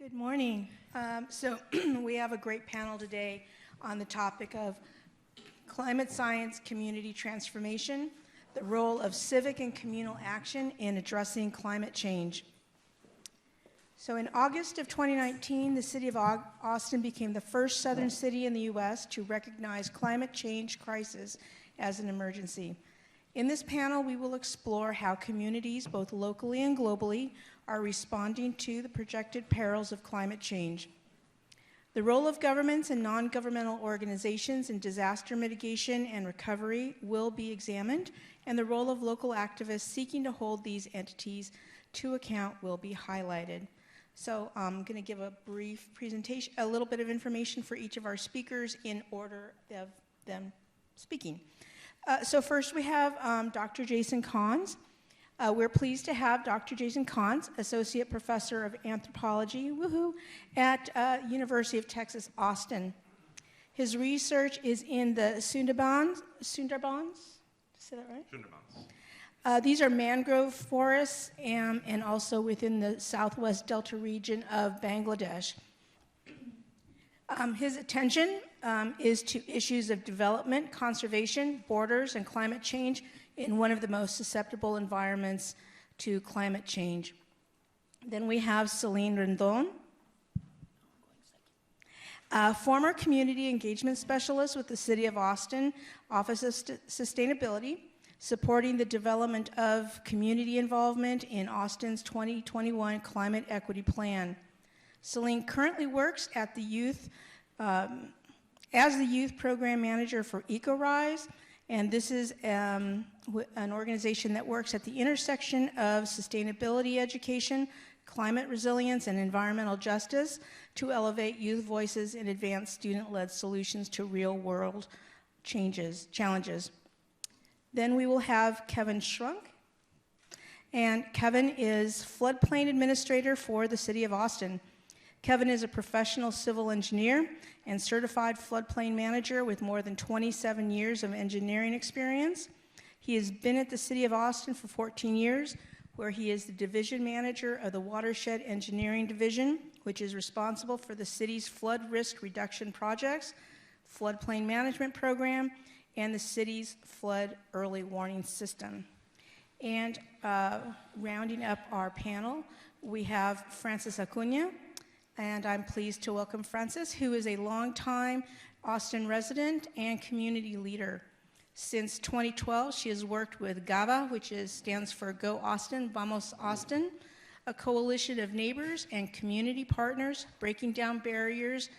Good morning. So we have a great panel today on the topic of climate science, community transformation, the role of civic and communal action in addressing climate change. So in August of 2019, the city of Austin became the first southern city in the U.S. to recognize climate change crisis as an emergency. In this panel, we will explore how communities, both locally and globally, are responding to the projected perils of climate change. The role of governments and non-governmental organizations in disaster mitigation and recovery will be examined, and the role of local activists seeking to hold these entities to account will be highlighted. So I'm going to give a brief presentation, a little bit of information for each of our speakers in order of them speaking. So first we have Dr. Jason Kahns. We're pleased to have Dr. Jason Kahns, Associate Professor of Anthropology, at University of Texas, Austin. His research is in the Sundarbans, did I say that right? Sundarbans. These are mangrove forests and also within the southwest delta region of Bangladesh. His attention is to issues of development, conservation, borders, and climate change in one of the most susceptible environments to climate change. Then we have Celine Rendon, a former community engagement specialist with the City of Austin Office of Sustainability, supporting the development of community involvement in Austin's 2021 Climate Equity Plan. Celine currently works at the youth, as the youth program manager for EcoRise, and this is an organization that works at the intersection of sustainability education, climate resilience, and environmental justice to elevate youth voices and advance student-led solutions to real-world challenges. Then we will have Kevin Schrunk, and Kevin is floodplain administrator for the City of Austin. Kevin is a professional civil engineer and certified floodplain manager with more than 27 years of engineering experience. He has been at the City of Austin for 14 years, where he is the division manager of the Watershed Engineering Division, which is responsible for the city's flood risk reduction projects, floodplain management program, and the city's flood early warning system. And rounding up our panel, we have Frances Acuna. And I'm pleased to welcome Frances, who is a longtime Austin resident and community leader. Since 2012, she has worked with GAVA, which stands for Go Austin, Vamos Austin, a coalition of neighbors and community partners breaking down barriers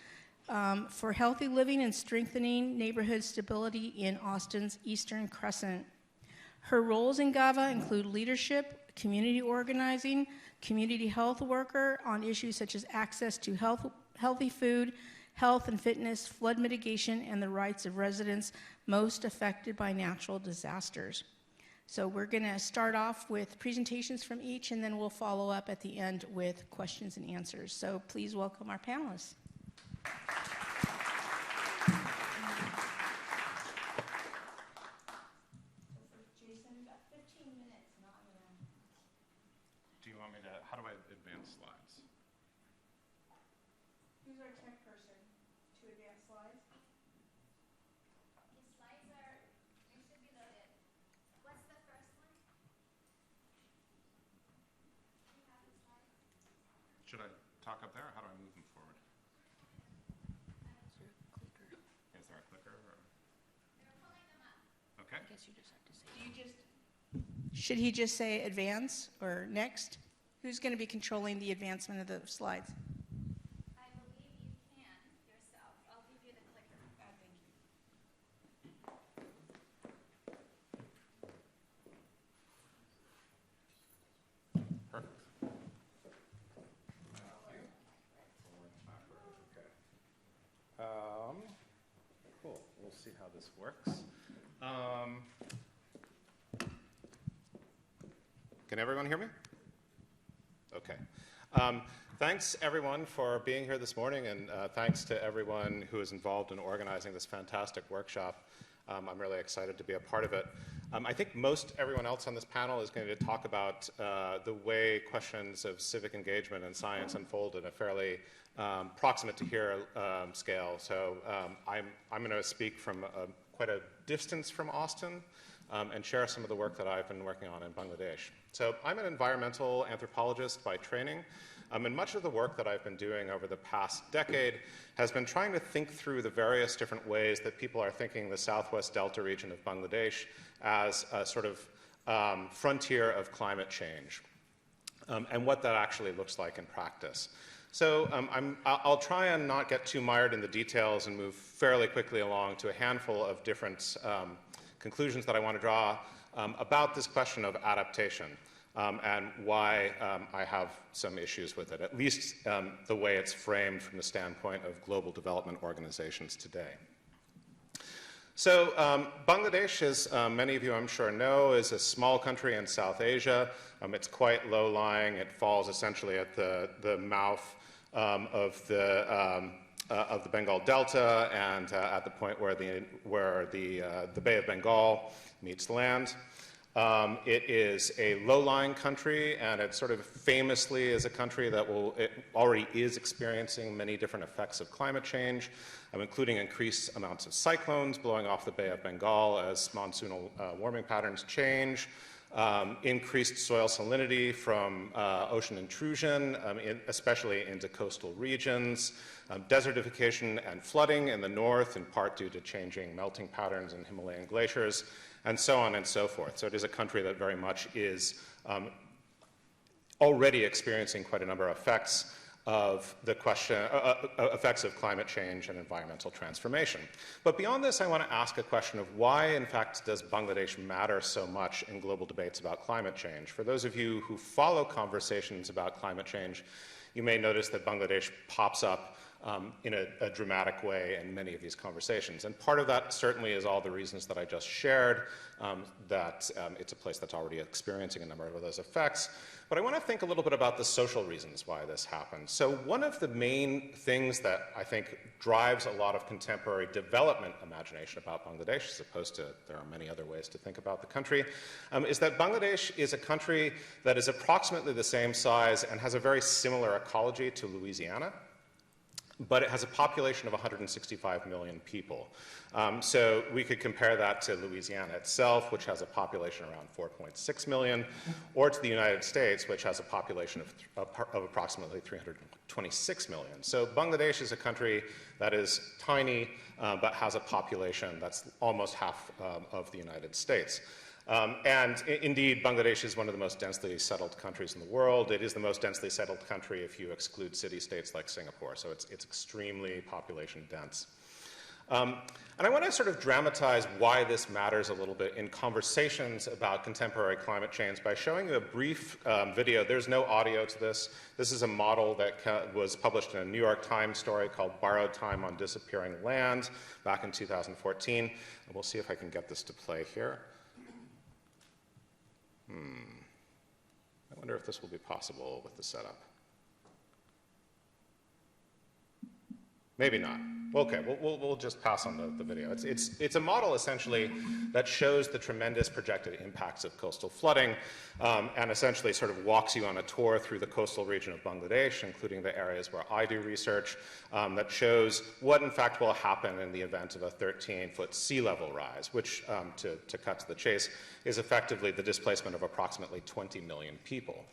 for healthy living and strengthening neighborhood stability in Austin's Eastern Crescent. Her roles in GAVA include leadership, community organizing, community health worker on issues such as access to healthy food, health and fitness, flood mitigation, and the rights of residents most affected by natural disasters. So we're going to start off with presentations from each, and then we'll follow up at the end with questions and answers. So please welcome our panelists. How do I advance slides? Who's our tech person to advance slides? The slides they should be loaded. What's the first one? Do you have the slides? Should I talk up there, or how do I move them forward? Is there a clicker? Or? They're pulling them up. Okay. I guess you just have to say. Should he just say advance or next? Who's going to be controlling the advancement of the slides? I believe you can yourself. I'll give you the clicker. Thank you. Perfect. Cool. We'll see how this works. Can everyone hear me? Okay. Thanks, everyone, for being here this morning, and thanks to everyone who is involved in organizing this fantastic workshop. I'm really excited to be a part of it. I think most everyone else on this panel is going to talk about the way questions of civic engagement and science unfold in a fairly proximate to here scale. So I'm going to speak from quite a distance from Austin and share some of the work that I've been working on in Bangladesh. So I'm an environmental anthropologist by training. And much of the work that I've been doing over the past decade has been trying to think through the various different ways that people are thinking the Southwest Delta region of Bangladesh as a sort of frontier of climate change and what that actually looks like in practice. So I'll try and not get too mired in the details and move fairly quickly along to a handful of different conclusions that I want to draw about this question of adaptation. And why I have some issues with it, at least the way it's framed from the standpoint of global development organizations today. So Bangladesh, as many of you I'm sure know, is a small country in South Asia. It's quite low-lying. It falls essentially at the mouth of the Bengal Delta and at the point where the Bay of Bengal meets land. It is a low-lying country, and it sort of famously is a country that it already is experiencing many different effects of climate change, including increased amounts of cyclones blowing off the Bay of Bengal as monsoonal warming patterns change, increased soil salinity from ocean intrusion, especially into coastal regions, desertification and flooding in the north, in part due to changing melting patterns in Himalayan glaciers, and so on and so forth. So it is a country that very much is already experiencing quite a number of effects of effects of climate change and environmental transformation. But beyond this, I want to ask a question of why, in fact, does Bangladesh matter so much in global debates about climate change? For those of you who follow conversations about climate change, you may notice that Bangladesh pops up in a dramatic way in many of these conversations. And part of that certainly is all the reasons that I just shared, that it's a place that's already experiencing a number of those effects. But I want to think a little bit about the social reasons why this happens. So one of the main things that I think drives a lot of contemporary development imagination about Bangladesh, as opposed to there are many other ways to think about the country, is that Bangladesh is a country that is approximately the same size and has a very similar ecology to Louisiana, but it has a population of 165 million people. So we could compare that to Louisiana itself, which has a population around 4.6 million, or to the United States, which has a population of approximately 326 million. So Bangladesh is a country that is tiny, but has a population that's almost half of the United States. And indeed, Bangladesh is one of the most densely settled countries in the world. It is the most densely settled country if you exclude city-states like Singapore. So it's extremely population dense. And I want to sort of dramatize why this matters a little bit in conversations about contemporary climate change by showing you a brief video. There's no audio to this. This is a model that was published in a New York Times story called Borrowed Time on Disappearing Land back in 2014. And we'll see if I can get this to play here. I wonder if this will be possible with the setup. Maybe not. Okay, we'll just pass on the video. It's a model essentially that shows the tremendous projected impacts of coastal flooding and essentially sort of walks you on a tour through the coastal region of Bangladesh, including the areas where I do research, that shows what in fact will happen in the event of a 13-foot sea level rise, which, to cut to the chase, is effectively the displacement of approximately 20 million people.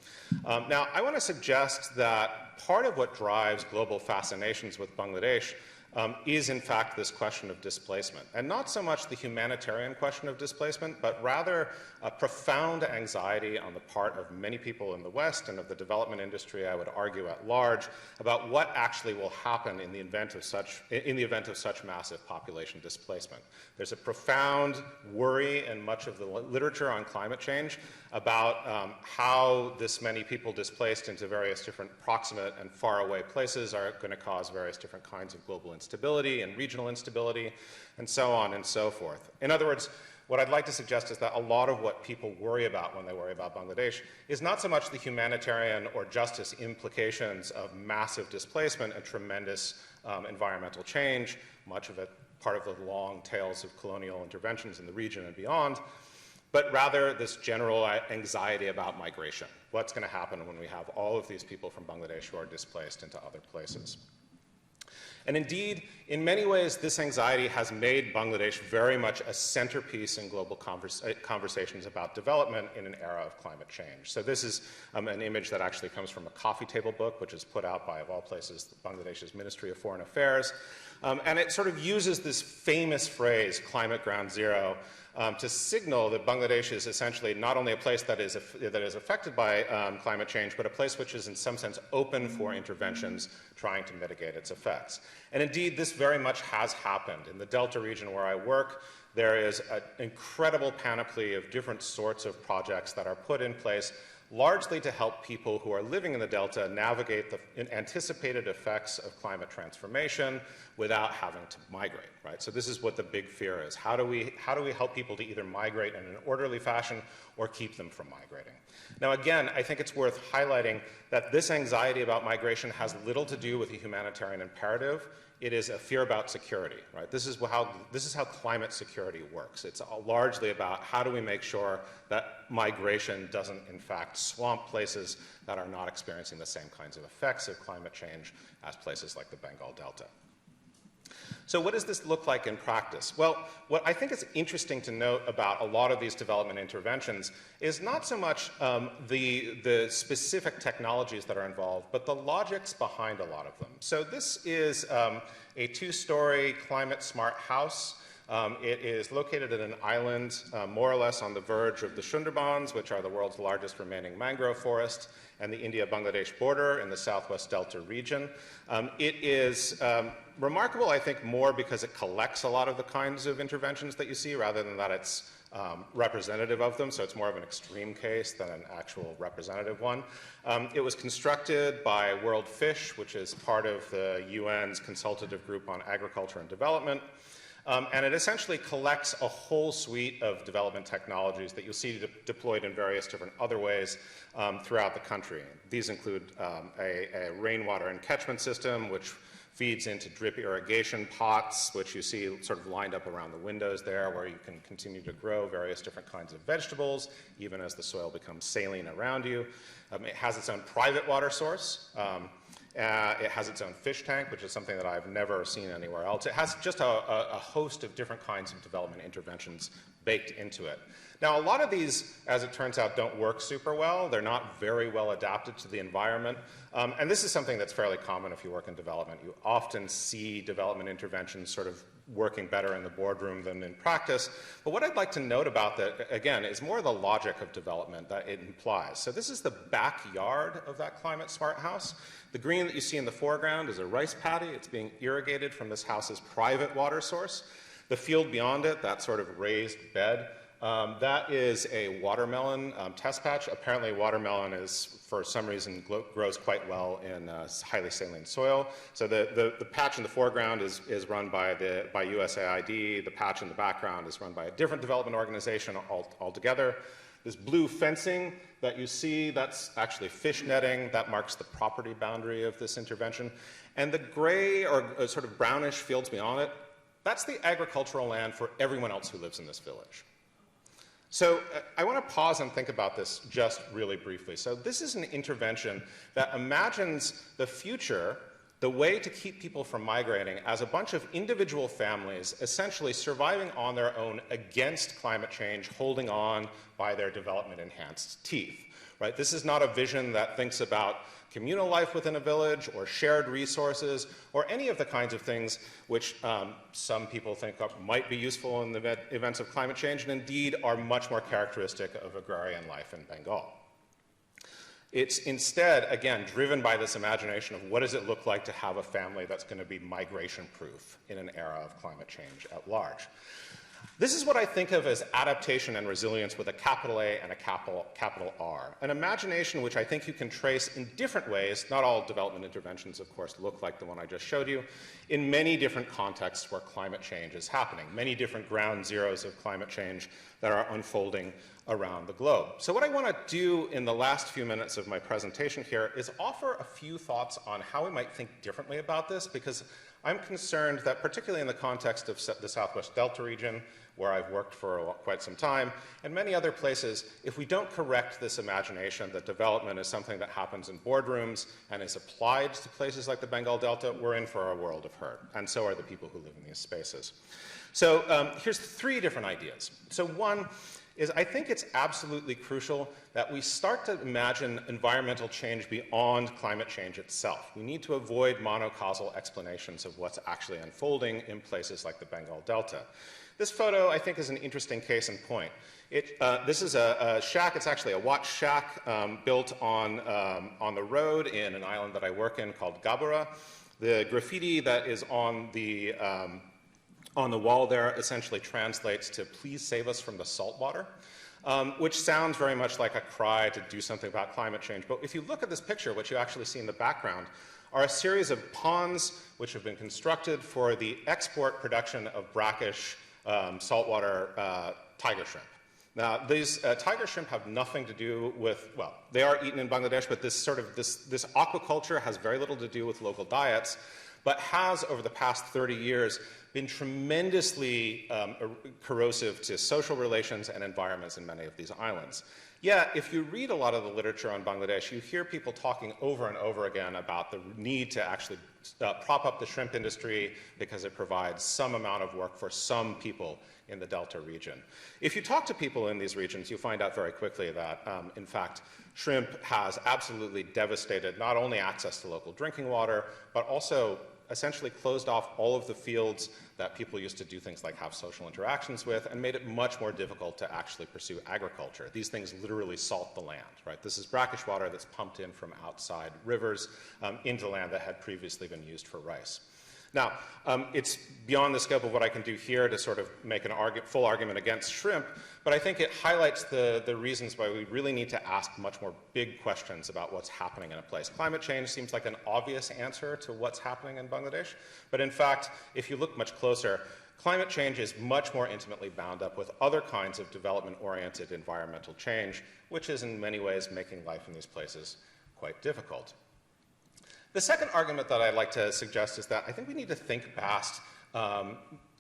Now, I want to suggest that part of what drives global fascinations with Bangladesh is in fact this question of displacement, and not so much the humanitarian question of displacement, but rather a profound anxiety on the part of many people in the West and of the development industry, I would argue at large, about what actually will happen in the event of such massive population displacement. There's a profound worry in much of the literature on climate change about how this many people displaced into various different proximate and faraway places are going to cause various different kinds of global instability and regional instability, and so on and so forth. In other words, what I'd like to suggest is that a lot of what people worry about when they worry about Bangladesh is not so much the humanitarian or justice implications of massive displacement and tremendous environmental change, much of it part of the long tales of colonial interventions in the region and beyond, but rather this general anxiety about migration. What's going to happen when we have all of these people from Bangladesh who are displaced into other places? And indeed, in many ways, this anxiety has made Bangladesh very much a centerpiece in global conversations about development in an era of climate change. So this is an image that actually comes from a coffee table book, which is put out by, of all places, Bangladesh's Ministry of Foreign Affairs. And it sort of uses this famous phrase, climate ground zero, to signal that Bangladesh is essentially not only a place that is affected by climate change, but a place which is in some sense open for interventions trying to mitigate its effects. And indeed, this very much has happened. In the Delta region where I work, there is an incredible panoply of different sorts of projects that are put in place largely to help people who are living in the Delta navigate the anticipated effects of climate transformation without having to migrate, right? So this is what the big fear is. How do we help people to either migrate in an orderly fashion or keep them from migrating? Now, again, I think it's worth highlighting that this anxiety about migration has little to do with the humanitarian imperative. It is a fear about security, right? This is how climate security works. It's largely about how do we make sure that migration doesn't, in fact, swamp places that are not experiencing the same kinds of effects of climate change as places like the Bengal Delta. So what does this look like in practice? Well, what I think is interesting to note about a lot of these development interventions is not so much the specific technologies that are involved, but the logics behind a lot of them. So this is a two-story climate-smart house. It is located at an island more or less on the verge of the Sundarbans, which are the world's largest remaining mangrove forest, and the India-Bangladesh border in the southwest Delta region. It is remarkable, I think, more because it collects a lot of the kinds of interventions that you see rather than that it's representative of them, so it's more of an extreme case than an actual representative one. It was constructed by World Fish, which is part of the UN's Consultative Group on Agriculture and Development. And it essentially collects a whole suite of development technologies that you'll see deployed in various different other ways throughout the country. These include a rainwater and catchment system, which feeds into drip irrigation pots, which you see sort of lined up around the windows there, where you can continue to grow various different kinds of vegetables, even as the soil becomes saline around you. It has its own private water source. It has its own fish tank, which is something that I've never seen anywhere else. It has just a host of different kinds of development interventions baked into it. Now, a lot of these, as it turns out, don't work super well. They're not very well adapted to the environment. And this is something that's fairly common if you work in development. You often see development interventions sort of working better in the boardroom than in practice. But what I'd like to note about that, again, is more the logic of development that it implies. So this is the backyard of that climate smart house. The green that you see in the foreground is a rice paddy. It's being irrigated from this house's private water source. The field beyond it, that sort of raised bed, that is a watermelon test patch. Apparently watermelon is, for some reason, grows quite well in highly saline soil. So the patch in the foreground is run by USAID. The patch in the background is run by a different development organization altogether. This blue fencing that you see, that's actually fish netting. That marks the property boundary of this intervention. And the gray or sort of brownish fields beyond it, that's the agricultural land for everyone else who lives in this village. So I want to pause and think about this just really briefly. So this is an intervention that imagines the future, the way to keep people from migrating, as a bunch of individual families essentially surviving on their own against climate change, holding on by their development-enhanced teeth. Right? This is not a vision that thinks about communal life within a village or shared resources or any of the kinds of things which some people think might be useful in the events of climate change and indeed are much more characteristic of agrarian life in Bengal. It's instead, again, driven by this imagination of what does it look like to have a family that's going to be migration-proof in an era of climate change at large. This is what I think of as adaptation and resilience with a capital A and a capital R. An imagination which I think you can trace in different ways. Not all development interventions, of course, look like the one I just showed you, in many different contexts where climate change is happening, many different ground zeros of climate change that are unfolding around the globe. So what I want to do in the last few minutes of my presentation here is offer a few thoughts on how we might think differently about this, because I'm concerned that particularly in the context of the Southwest Delta region, where I've worked for quite some time, and many other places, if we don't correct this imagination that development is something that happens in boardrooms and is applied to places like the Bengal Delta, we're in for a world of hurt, and so are the people who live in these spaces. So here's 3 different ideas. So one is I think it's absolutely crucial that we start to imagine environmental change beyond climate change itself. We need to avoid monocausal explanations of what's actually unfolding in places like the Bengal Delta. This photo, I think, is an interesting case in point. This is a shack. It's actually a watch shack built on the road in an island that I work in called Gabura. The graffiti that is on the wall there essentially translates to "Please save us from the salt water," which sounds very much like a cry to do something about climate change. But if you look at this picture, what you actually see in the background are a series of ponds which have been constructed for the export production of brackish saltwater tiger shrimp. Now, these tiger shrimp have nothing to do with, well, they are eaten in Bangladesh, but this aquaculture has very little to do with local diets, but has, over the past 30 years, been tremendously corrosive to social relations and environments in many of these islands. Yet, if you read a lot of the literature on Bangladesh, you hear people talking over and over again about the need to actually prop up the shrimp industry because it provides some amount of work for some people in the Delta region. If you talk to people in these regions, you find out very quickly that, in fact, shrimp has absolutely devastated not only access to local drinking water, but also essentially closed off all of the fields that people used to do things like have social interactions with, and made it much more difficult to actually pursue agriculture. These things literally salt the land, right? This is brackish water that's pumped in from outside rivers into land that had previously been used for rice. Now, it's beyond the scope of what I can do here to sort of make a full argument against shrimp, but I think it highlights the reasons why we really need to ask much more big questions about what's happening in a place. Climate change seems like an obvious answer to what's happening in Bangladesh, but in fact, if you look much closer, climate change is much more intimately bound up with other kinds of development-oriented environmental change, which is in many ways making life in these places quite difficult. The second argument that I'd like to suggest is that I think we need to think past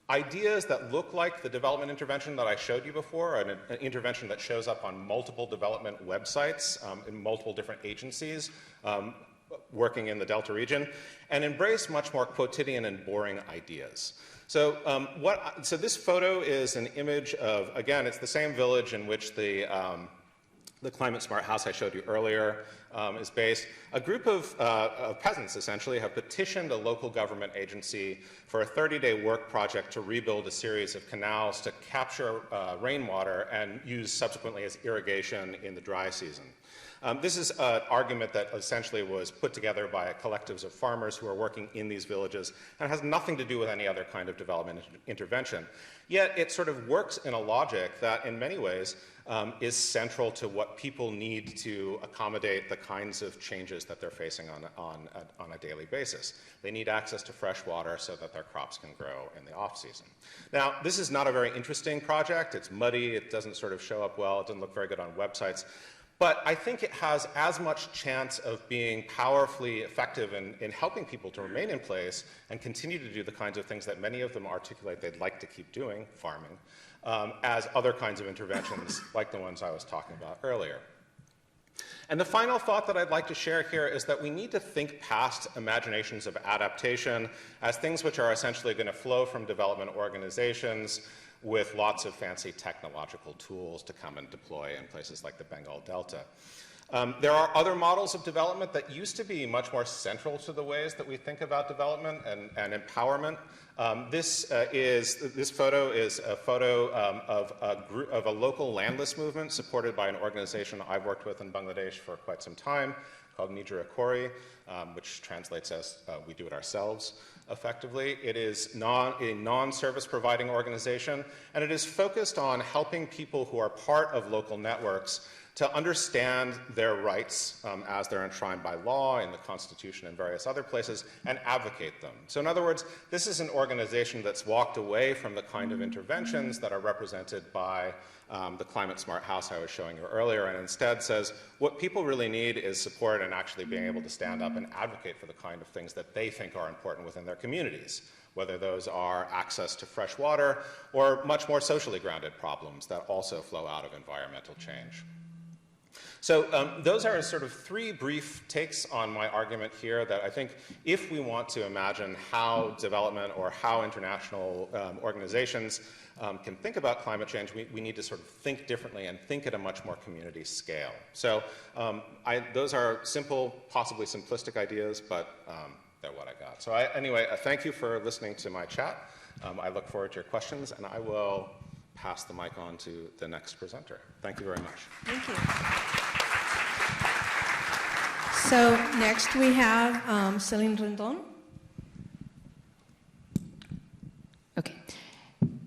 ideas that look like the development intervention that I showed you before, an intervention that shows up on multiple development websites in multiple different agencies working in the Delta region, and embrace much more quotidian and boring ideas. So, so this photo is an image of, again, it's the same village in which the climate smart house I showed you earlier is based. A group of peasants, essentially, have petitioned a local government agency for a 30-day work project to rebuild a series of canals to capture rainwater and use subsequently as irrigation in the dry season. This is an argument that essentially was put together by collectives of farmers who are working in these villages and has nothing to do with any other kind of development intervention. Yet it sort of works in a logic that in many ways is central to what people need to accommodate the kinds of changes that they're facing on a daily basis. They need access to fresh water so that their crops can grow in the off-season. Now, this is not a very interesting project. It's muddy. It doesn't sort of show up well. It doesn't look very good on websites. But I think it has as much chance of being powerfully effective in helping people to remain in place and continue to do the kinds of things that many of them articulate they'd like to keep doing, farming, as other kinds of interventions like the ones I was talking about earlier. And the final thought that I'd like to share here is that we need to think past imaginations of adaptation as things which are essentially going to flow from development organizations with lots of fancy technological tools to come and deploy in places like the Bengal Delta. There are other models of development that used to be much more central to the ways that we think about development and empowerment. This photo is a photo of a local landless movement supported by an organization I've worked with in Bangladesh for quite some time. called EcoRise, which translates as we do it ourselves effectively. It is a non-service providing organization, and it is focused on helping people who are part of local networks to understand their rights as they're enshrined by law in the Constitution and various other places, and advocate them. So in other words, this is an organization that's walked away from the kind of interventions that are represented by the climate smart house I was showing you earlier, and instead says what people really need is support and actually being able to stand up and advocate for the kind of things that they think are important within their communities, whether those are access to fresh water or much more socially grounded problems that also flow out of environmental change. So those are sort of three brief takes on my argument here that I think if we want to imagine how development or how international organizations can think about climate change, we need to sort of think differently and think at a much more community scale. So those are simple, possibly simplistic ideas, but they're what I got. So anyway, thank you for listening to my chat. I look forward to your questions, and I will pass the mic on to the next presenter. Thank you very much. Thank you. So next we have Celine Rendon. Okay.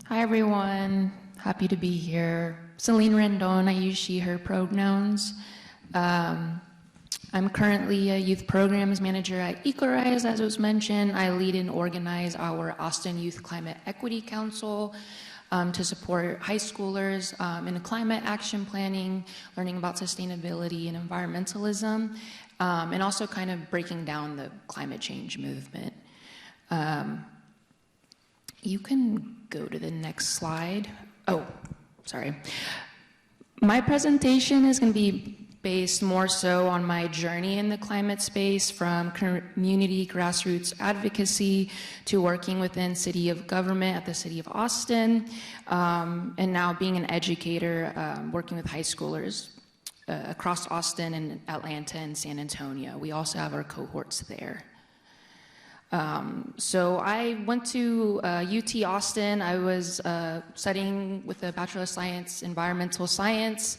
Hi, everyone. Happy to be here. Celine Rendon. I use she, her pronouns. I'm currently a youth programs manager at EcoRise, as was mentioned. I lead and organize our Austin Youth Climate Equity Council to support high schoolers in climate action planning, learning about sustainability and environmentalism, and also kind of breaking down the climate change movement. You can go to the next slide. Oh, sorry. My presentation is going to be based more so on my journey in the climate space, from community grassroots advocacy to working within city of government at the city of Austin, and now being an educator, working with high schoolers across Austin and Atlanta and San Antonio. We also have our cohorts there. So I went to UT Austin. I was studying with a Bachelor of Science, Environmental Science.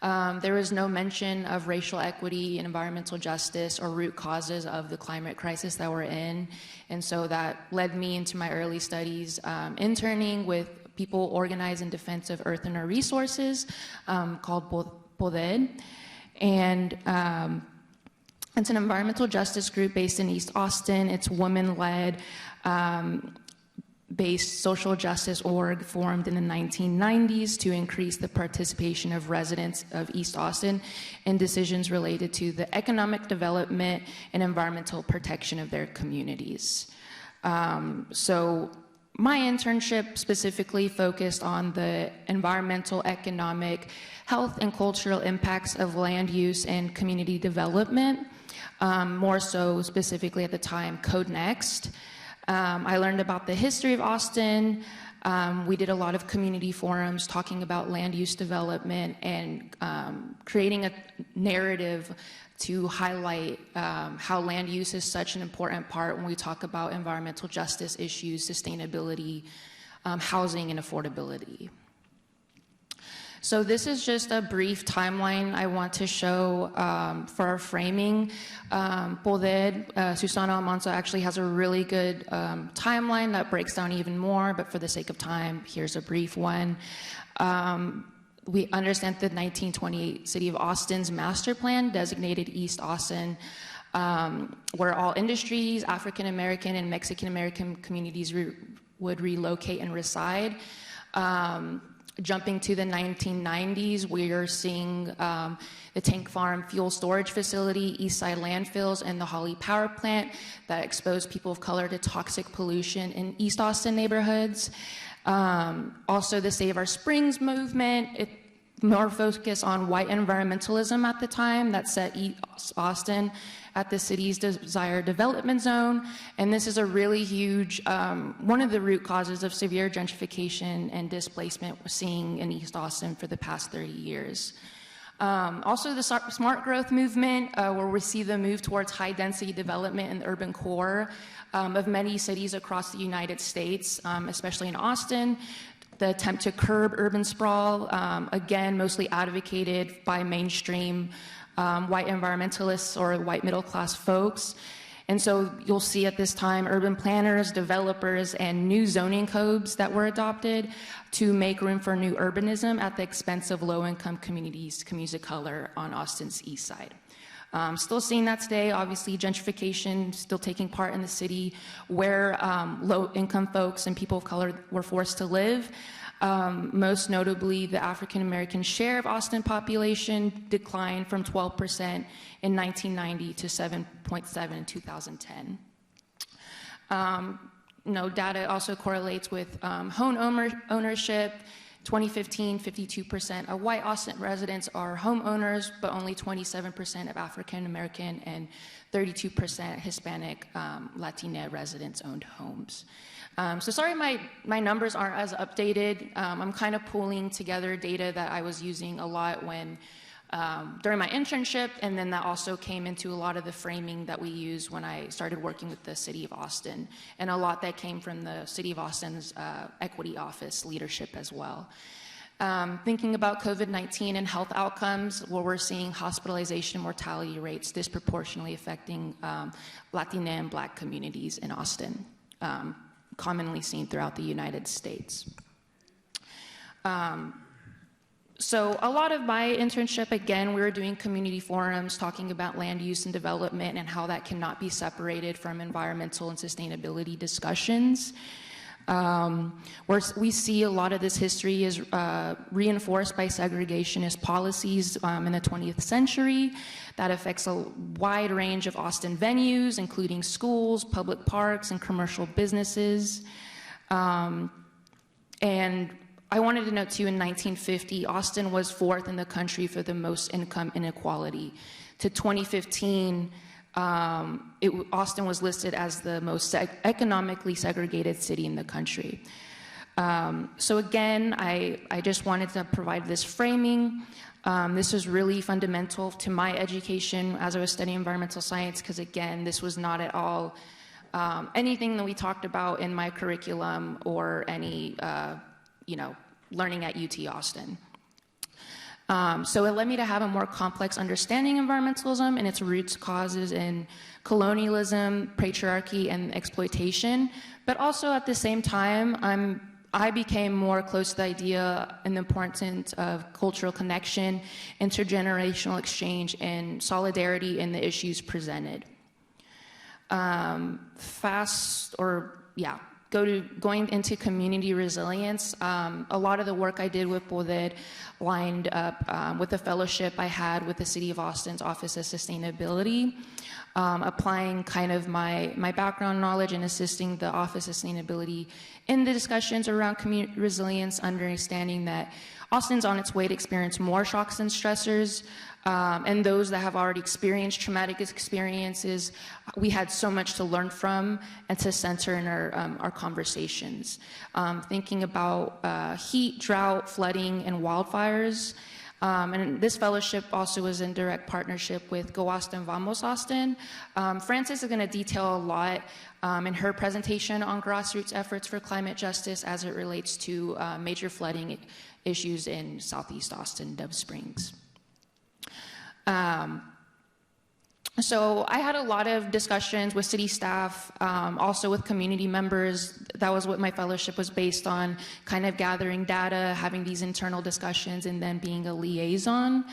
There was no mention of racial equity and environmental justice or root causes of the climate crisis that we're in. And so that led me into my early studies interning with people organized in defense of earth and our resources called Poder. And it's an environmental justice group based in East Austin. It's women-led, based social justice org formed in the 1990s to increase the participation of residents of East Austin in decisions related to the economic development and environmental protection of their communities. So my internship specifically focused on the environmental, economic, health, and cultural impacts of land use and community development, more so specifically at the time, Code Next. I learned about the history of Austin. We did a lot of community forums talking about land use development and creating a narrative to highlight how land use is such an important part when we talk about environmental justice issues, sustainability, housing, and affordability. So this is just a brief timeline I want to show for our framing. Poder, Susana Almanza actually has a really good timeline that breaks down even more, but for the sake of time, here's a brief one. We understand the 1928 City of Austin's master plan designated East Austin, where all industries, African American and Mexican American communities would relocate and reside. Jumping to the 1990s, we are seeing the Tank Farm fuel storage facility, Eastside landfills, and the Holly power plant that expose people of color to toxic pollution in East Austin neighborhoods. Also the Save Our Springs movement, more focus on white environmentalism at the time that set East Austin at the city's desired development zone. And this is a really huge, one of the root causes of severe gentrification and displacement we're seeing in East Austin for the past 30 years. Also the smart growth movement, where we see the move towards high density development in the urban core of many cities across the United States, especially in Austin. The attempt to curb urban sprawl, again, mostly advocated by mainstream white environmentalists or white middle-class folks. And so you'll see at this time urban planners, developers, and new zoning codes that were adopted to make room for new urbanism at the expense of low-income communities of color on Austin's east side. Still seeing that today, obviously gentrification still taking part in the city where low-income folks and people of color were forced to live. Most notably, the African-American share of Austin population declined from 12% in 1990 to 7.7% in 2010. Data also correlates with home ownership. 2015, 52% of white Austin residents are homeowners, but only 27% of African-American and 32% Hispanic Latina residents owned homes. So sorry my numbers aren't as updated. I'm kind of pulling together data that I was using a lot when during my internship, and then that also came into a lot of the framing that we use when I started working with the City of Austin, and a lot that came from the City of Austin's Equity Office leadership as well. Thinking about COVID-19 and health outcomes, where we're seeing hospitalization and mortality rates disproportionately affecting Latina and Black communities in Austin, commonly seen throughout the United States. So a lot of my internship, again, we were doing community forums, talking about land use and development and how that cannot be separated from environmental and sustainability discussions. Where we see a lot of this history is reinforced by segregationist policies in the 20th century that affects a wide range of Austin venues, including schools, public parks, and commercial businesses. And I wanted to note too, in 1950, Austin was 4th in the country for the most income inequality. To 2015, Austin was listed as the most economically segregated city in the country. So again, I just wanted to provide this framing. This is really fundamental to my education as I was studying environmental science, because again, this was not at all anything that we talked about in my curriculum or any learning at UT Austin. So it led me to have a more complex understanding of environmentalism and its roots, causes in colonialism, patriarchy, and exploitation. But also at the same time, I became more close to the idea and the importance of cultural connection, intergenerational exchange, and solidarity in the issues presented. Going into community resilience, a lot of the work I did with BODED lined up with the fellowship I had with the City of Austin's Office of Sustainability, applying kind of my background knowledge and assisting the Office of Sustainability in the discussions around community resilience, understanding that Austin's on its way to experience more shocks and stressors, and those that have already experienced traumatic experiences, we had so much to learn from and to center in our conversations. Thinking about heat, drought, flooding, and wildfires. And this fellowship also was in direct partnership with Go Austin, Vamos Austin. Frances is going to detail a lot in her presentation on grassroots efforts for climate justice as it relates to major flooding issues in Southeast Austin, Dove Springs. So I had a lot of discussions with city staff, also with community members. That was what my fellowship was based on, kind of gathering data, having these internal discussions, and then being a liaison.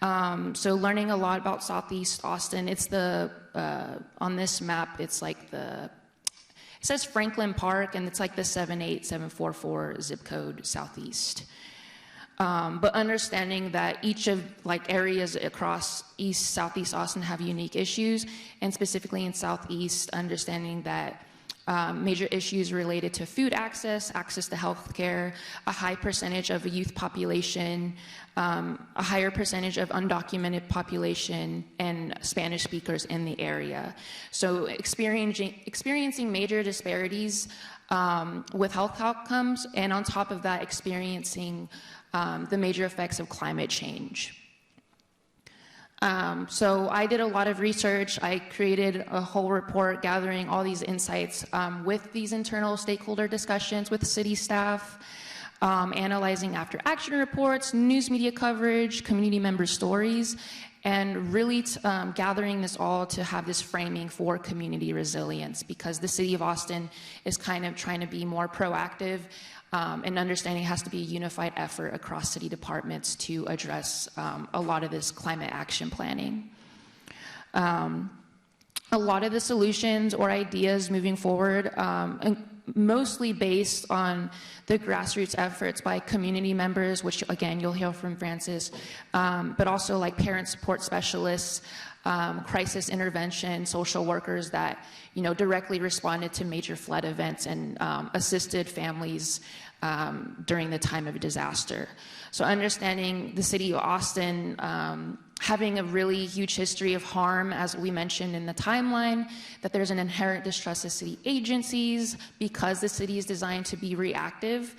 So learning a lot about Southeast Austin. It's on this map, it's like it says Franklin Park, and it's like the 78744 zip code Southeast. But understanding that each of areas across Southeast Austin have unique issues, and specifically in Southeast, understanding that major issues related to food access to health care, a high percentage of a youth population, a higher percentage of undocumented population, and Spanish speakers in the area. So experiencing major disparities with health outcomes, and on top of that, experiencing the major effects of climate change. So I did a lot of research. I created a whole report gathering all these insights with these internal stakeholder discussions with city staff, analyzing after action reports, news media coverage, community member stories, and really gathering this all to have this framing for community resilience, because the city of Austin is kind of trying to be more proactive and understanding it has to be a unified effort across city departments to address a lot of this climate action planning. A lot of the solutions or ideas moving forward, mostly based on the grassroots efforts by community members, which again you'll hear from Francis, but also like parent support specialists, crisis intervention, social workers that directly responded to major flood events and assisted families during the time of a disaster. So understanding the city of Austin having a really huge history of harm, as we mentioned in the timeline, that there's an inherent distrust of city agencies because the city is designed to be reactive.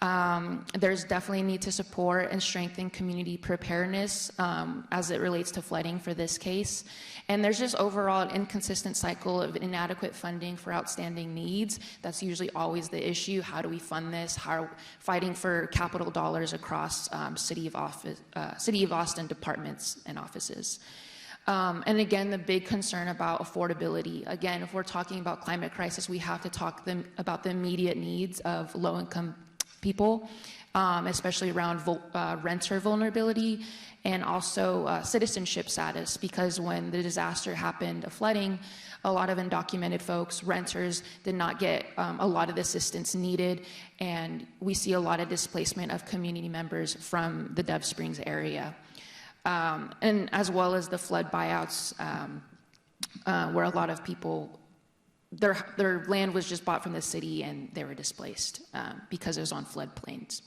There's definitely a need to support and strengthen community preparedness as it relates to flooding for this case. And there's just overall an inconsistent cycle of inadequate funding for outstanding needs. That's usually always the issue. How do we fund this? How are fighting for capital dollars across City of Austin departments and offices? And again, the big concern about affordability. Again, if we're talking about climate crisis, we have to talk about the immediate needs of low-income people, especially around renter vulnerability and also citizenship status, because when the disaster happened of flooding, a lot of undocumented folks, renters, did not get a lot of the assistance needed, and we see a lot of displacement of community members from the Dove Springs area, and as well as the flood buyouts, where a lot of people, their land was just bought from the city and they were displaced because it was on floodplains.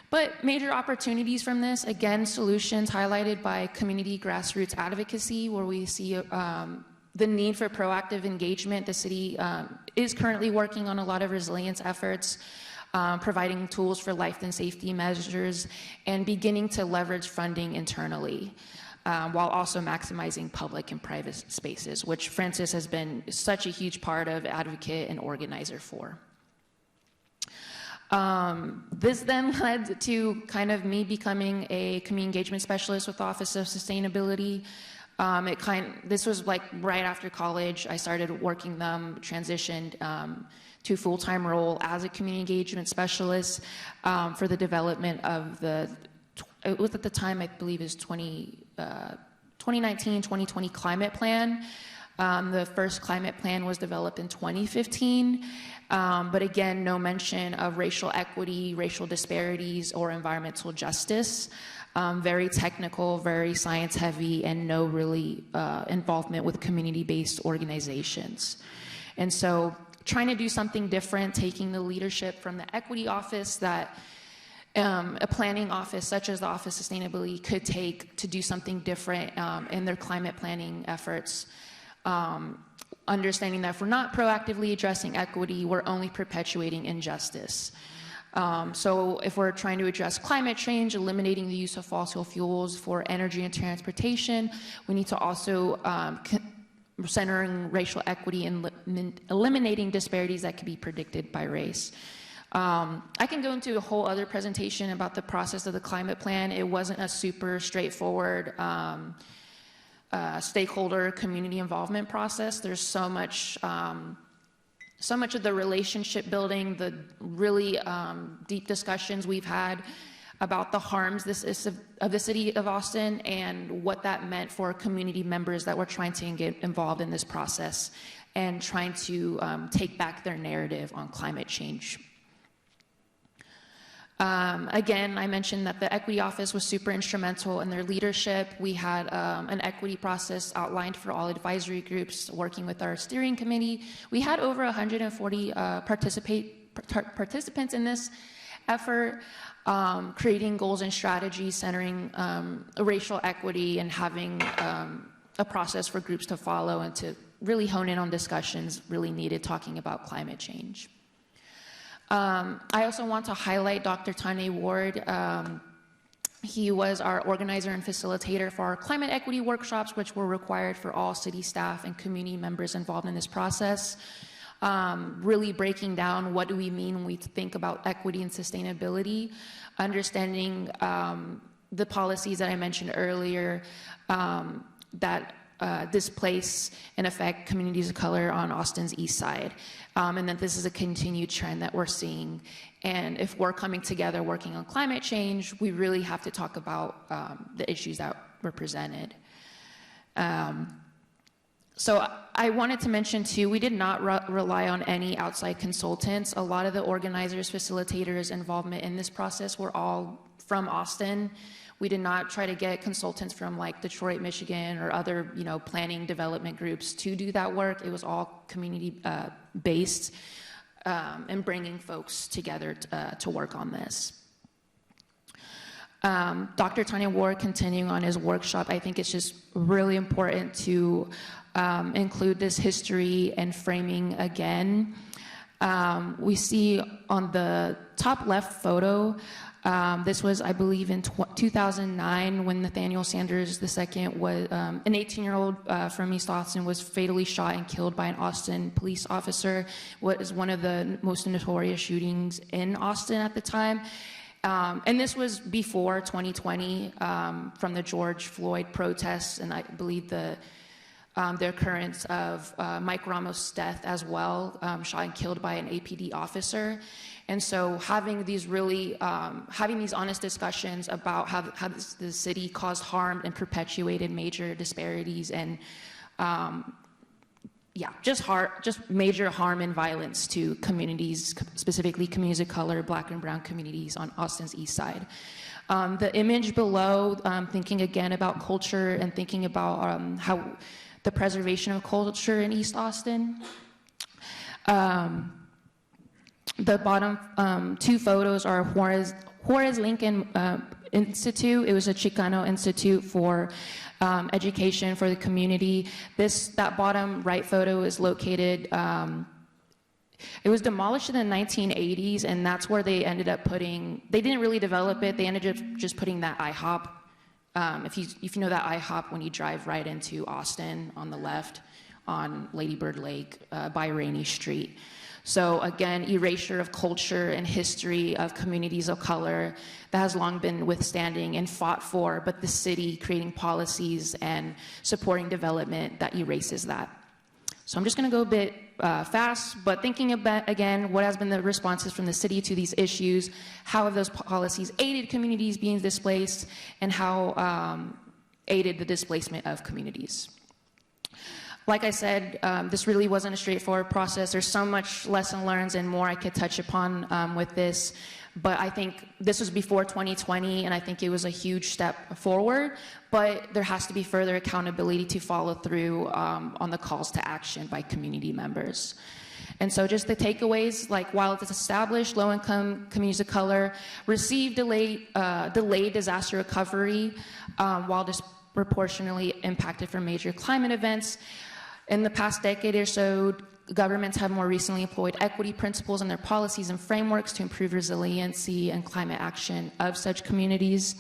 But major opportunities from this, again, solutions highlighted by community grassroots advocacy, where we see the need for proactive engagement. The city is currently working on a lot of resilience efforts, providing tools for life and safety measures, and beginning to leverage funding internally, while also maximizing public and private spaces, which Francis has been such a huge part of, advocate and organizer for. This then led to kind of me becoming a community engagement specialist with the Office of Sustainability. This was like right after college. I started working them, transitioned to a full-time role as a community engagement specialist for the development of it was at the time, I believe, is 2019-2020 climate plan. The first climate plan was developed in 2015, but again, no mention of racial equity, racial disparities, or environmental justice. Very technical, very science-heavy, and no really involvement with community-based organizations. And so trying to do something different, taking the leadership from the equity office that a planning office such as the Office of Sustainability could take to do something different in their climate planning efforts. Understanding that if we're not proactively addressing equity, we're only perpetuating injustice. So if we're trying to address climate change, eliminating the use of fossil fuels for energy and transportation, we need to also centering racial equity and eliminating disparities that can be predicted by race. I can go into a whole other presentation about the process of the climate plan. It wasn't a super straightforward stakeholder community involvement process. There's so much of the relationship building, the really deep discussions we've had about the harms of the city of Austin and what that meant for community members that were trying to get involved in this process and trying to take back their narrative on climate change. Again, I mentioned that the Equity Office was super instrumental in their leadership. We had an equity process outlined for all advisory groups working with our steering committee. We had over 140 participants in this effort, creating goals and strategies centering racial equity and having a process for groups to follow and to really hone in on discussions really needed talking about climate change. I also want to highlight Dr. Tane Ward. He was our organizer and facilitator for our climate equity workshops, which were required for all city staff and community members involved in this process. Really breaking down what do we mean when we think about equity and sustainability, understanding the policies that I mentioned earlier that displace and affect communities of color on Austin's east side. And that this is a continued trend that we're seeing. And if we're coming together working on climate change, we really have to talk about the issues that were presented. So I wanted to mention too, we did not rely on any outside consultants. A lot of the organizers, facilitators, involvement in this process were all from Austin. We did not try to get consultants from like Detroit, Michigan, or other, planning development groups to do that work. It was all community based and bringing folks together to work on this. Dr. Tanya Ward, continuing on his workshop, I think it's just really important to include this history and framing again. We see on the top left photo, this was, I believe, in 2009 when Nathaniel Sanders II was an 18-year-old from East Austin was fatally shot and killed by an Austin police officer. What is one of the most notorious shootings in Austin at the time. And this was before 2020 from the George Floyd protests, and I believe the occurrence of Mike Ramos' death as well, shot and killed by an APD officer. And so having these really, having these honest discussions about how the city caused harm and perpetuated major disparities and just major harm and violence to communities, specifically communities of color, Black and brown communities on Austin's east side. The image below, thinking again about culture and thinking about how the preservation of culture in East Austin. The bottom two photos are Juarez Lincoln Institute. It was a Chicano institute for education for the community. That bottom right photo is located, it was demolished in the 1980s, and that's where they ended up putting, they didn't really develop it, they ended up just putting that IHOP. If you know that IHOP when you drive right into Austin on the left on Lady Bird Lake by Rainey Street. So again, erasure of culture and history of communities of color that has long been withstanding and fought for, but the city creating policies and supporting development that erases that. So I'm just gonna go a bit fast, but thinking about, again, what has been the responses from the city to these issues, how have those policies aided communities being displaced, and how aided the displacement of communities. Like I said, this really wasn't a straightforward process. There's so much lesson learned and more I could touch upon with this, but I think this was before 2020, and I think it was a huge step forward, but there has to be further accountability to follow through on the calls to action by community members. And so just the takeaways, like while it's established, low-income communities of color receive delayed disaster recovery while disproportionately impacted from major climate events. In the past decade or so, governments have more recently employed equity principles in their policies and frameworks to improve resiliency and climate action of such communities.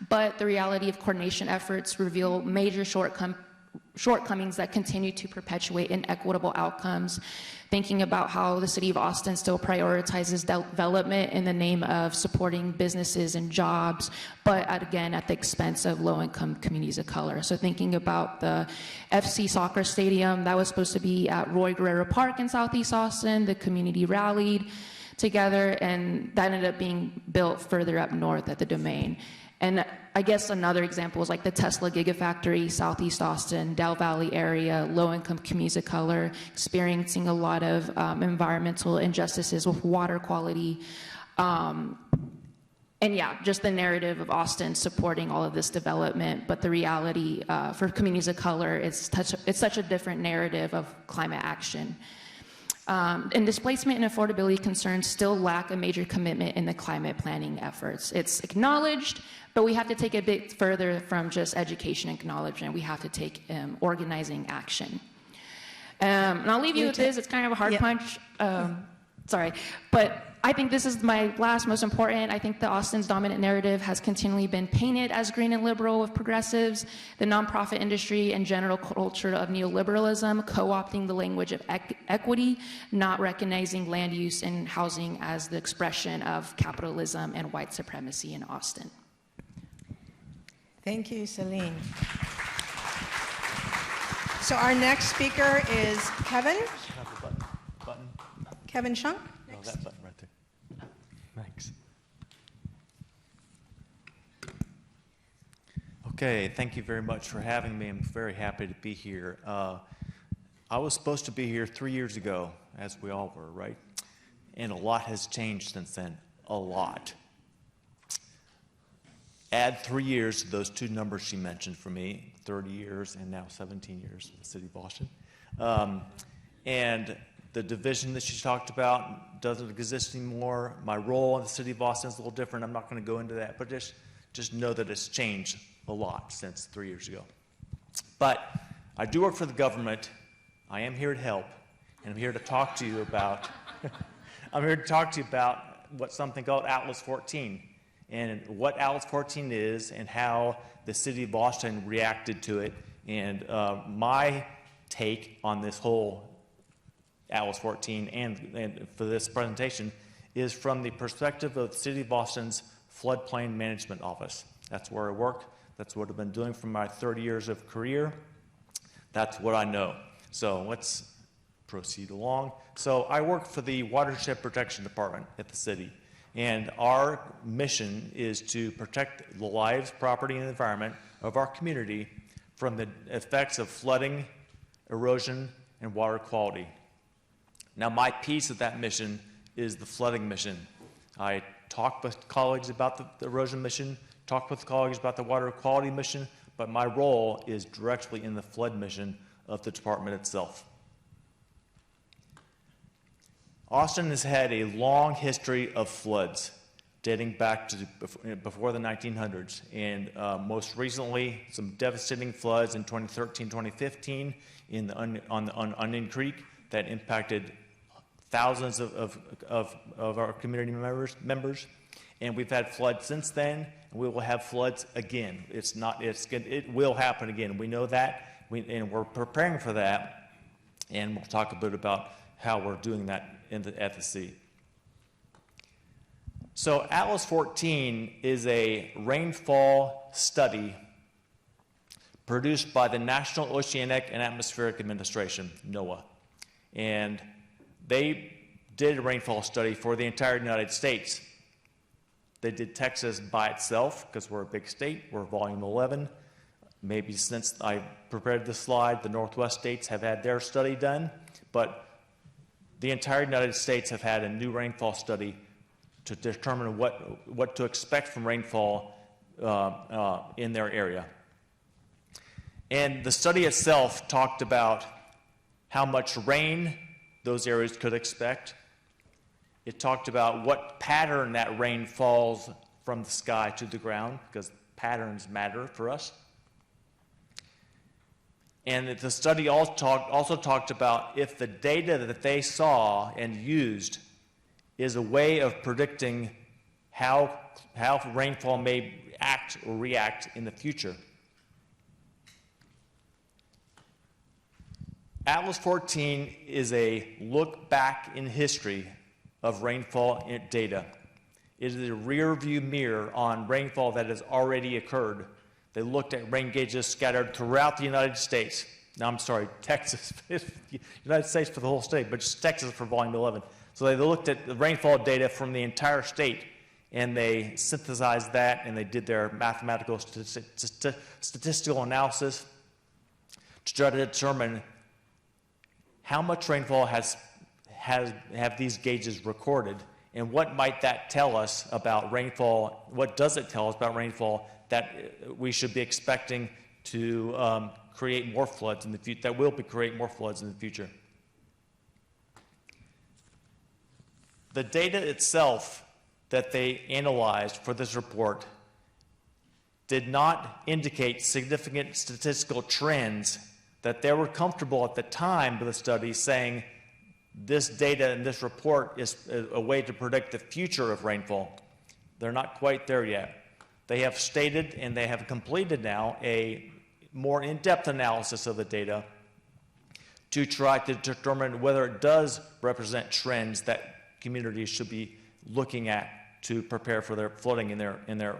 But the reality of coordination efforts reveal major shortcomings that continue to perpetuate inequitable outcomes. Thinking about how the city of Austin still prioritizes development in the name of supporting businesses and jobs, but again, at the expense of low-income communities of color. So thinking about the FC soccer stadium that was supposed to be at Roy Guerrero Park in Southeast Austin, the community rallied together, and that ended up being built further up north at the Domain. And I guess another example is like the Tesla Gigafactory, Southeast Austin, Del Valley area, low-income communities of color, experiencing a lot of environmental injustices with water quality. And yeah, just the narrative of Austin supporting all of this development, but the reality for communities of color, it's such a different narrative of climate action. And displacement and affordability concerns still lack a major commitment in the climate planning efforts. It's acknowledged, but we have to take it a bit further from just education and acknowledgement. We have to take organizing action. And I'll leave you with this. It's kind of a hard punch. Sorry. But I think this is my last most important. I think the Austin's dominant narrative has continually been painted as green and liberal with progressives, the nonprofit industry and general culture of neoliberalism, co-opting the language of equity, not recognizing land use and housing as the expression of capitalism and white supremacy in Austin. Thank you, Celine. So our next speaker is Kevin. Button. Kevin Shunk. Oh, that button right there. Thanks. Okay, thank you very much for having me. I'm very happy to be here. I was supposed to be here 3 years ago, as we all were, right? And a lot has changed since then. A lot. Add 3 years to those two numbers she mentioned for me, 30 years and now 17 years in the city of Boston. And the division that she talked about doesn't exist anymore. My role in the city of Boston is a little different. I'm not going to go into that, but just know that it's changed a lot since 3 years ago. But I do work for the government. I am here to help, and I'm here to talk to you about what something called Atlas 14, and what Atlas 14 is, and how the city of Boston reacted to it, and my take on this whole Atlas 14 and for this presentation is from the perspective of the city of Boston's floodplain management office. That's where I work. That's what I've been doing for my 30 years of career. That's what I know. So let's proceed along. So I work for the Watershed Protection Department at the city, and our mission is to protect the lives, property, and environment of our community from the effects of flooding, erosion, and water quality. Now, my piece of that mission is the flooding mission. I talk with colleagues about the erosion mission, talk with colleagues about the water quality mission, but my role is directly in the flood mission of the department itself. Austin has had a long history of floods dating back to before the 1900s, and most recently some devastating floods in 2013-2015 on Onion Creek that impacted thousands of our community members, and we've had floods since then, and we will have floods again. It will happen again. We know that, and we're preparing for that, and we'll talk a bit about how we're doing that at the sea. So Atlas 14 is a rainfall study produced by the National Oceanic and Atmospheric Administration, NOAA. And they did a rainfall study for the entire United States. They did Texas by itself, because we're a big state, we're volume 11. Maybe since I prepared this slide, the Northwest states have had their study done, but the entire United States have had a new rainfall study to determine what to expect from rainfall in their area. And the study itself talked about how much rain those areas could expect. It talked about what pattern that rain falls from the sky to the ground, because patterns matter for us. And the study also talked about if the data that they saw and used is a way of predicting how rainfall may act or react in the future. Atlas 14 is a look back in history of rainfall data. It is a rear view mirror on rainfall that has already occurred. They looked at rain gauges scattered throughout the United States. Now, I'm sorry, Texas, United States for the whole state, but just Texas for volume 11. So they looked at the rainfall data from the entire state, and they synthesized that, and they did their mathematical statistical analysis to try to determine how much rainfall have these gauges recorded, and what might that tell us about rainfall? What does it tell us about rainfall that we should be expecting to create more floods in the future? That will create more floods in the future. The data itself that they analyzed for this report did not indicate significant statistical trends that they were comfortable at the time of the study saying this data in this report is a way to predict the future of rainfall. They're not quite there yet. They have stated, and they have completed now, a more in-depth analysis of the data to try to determine whether it does represent trends that communities should be looking at to prepare for their flooding in their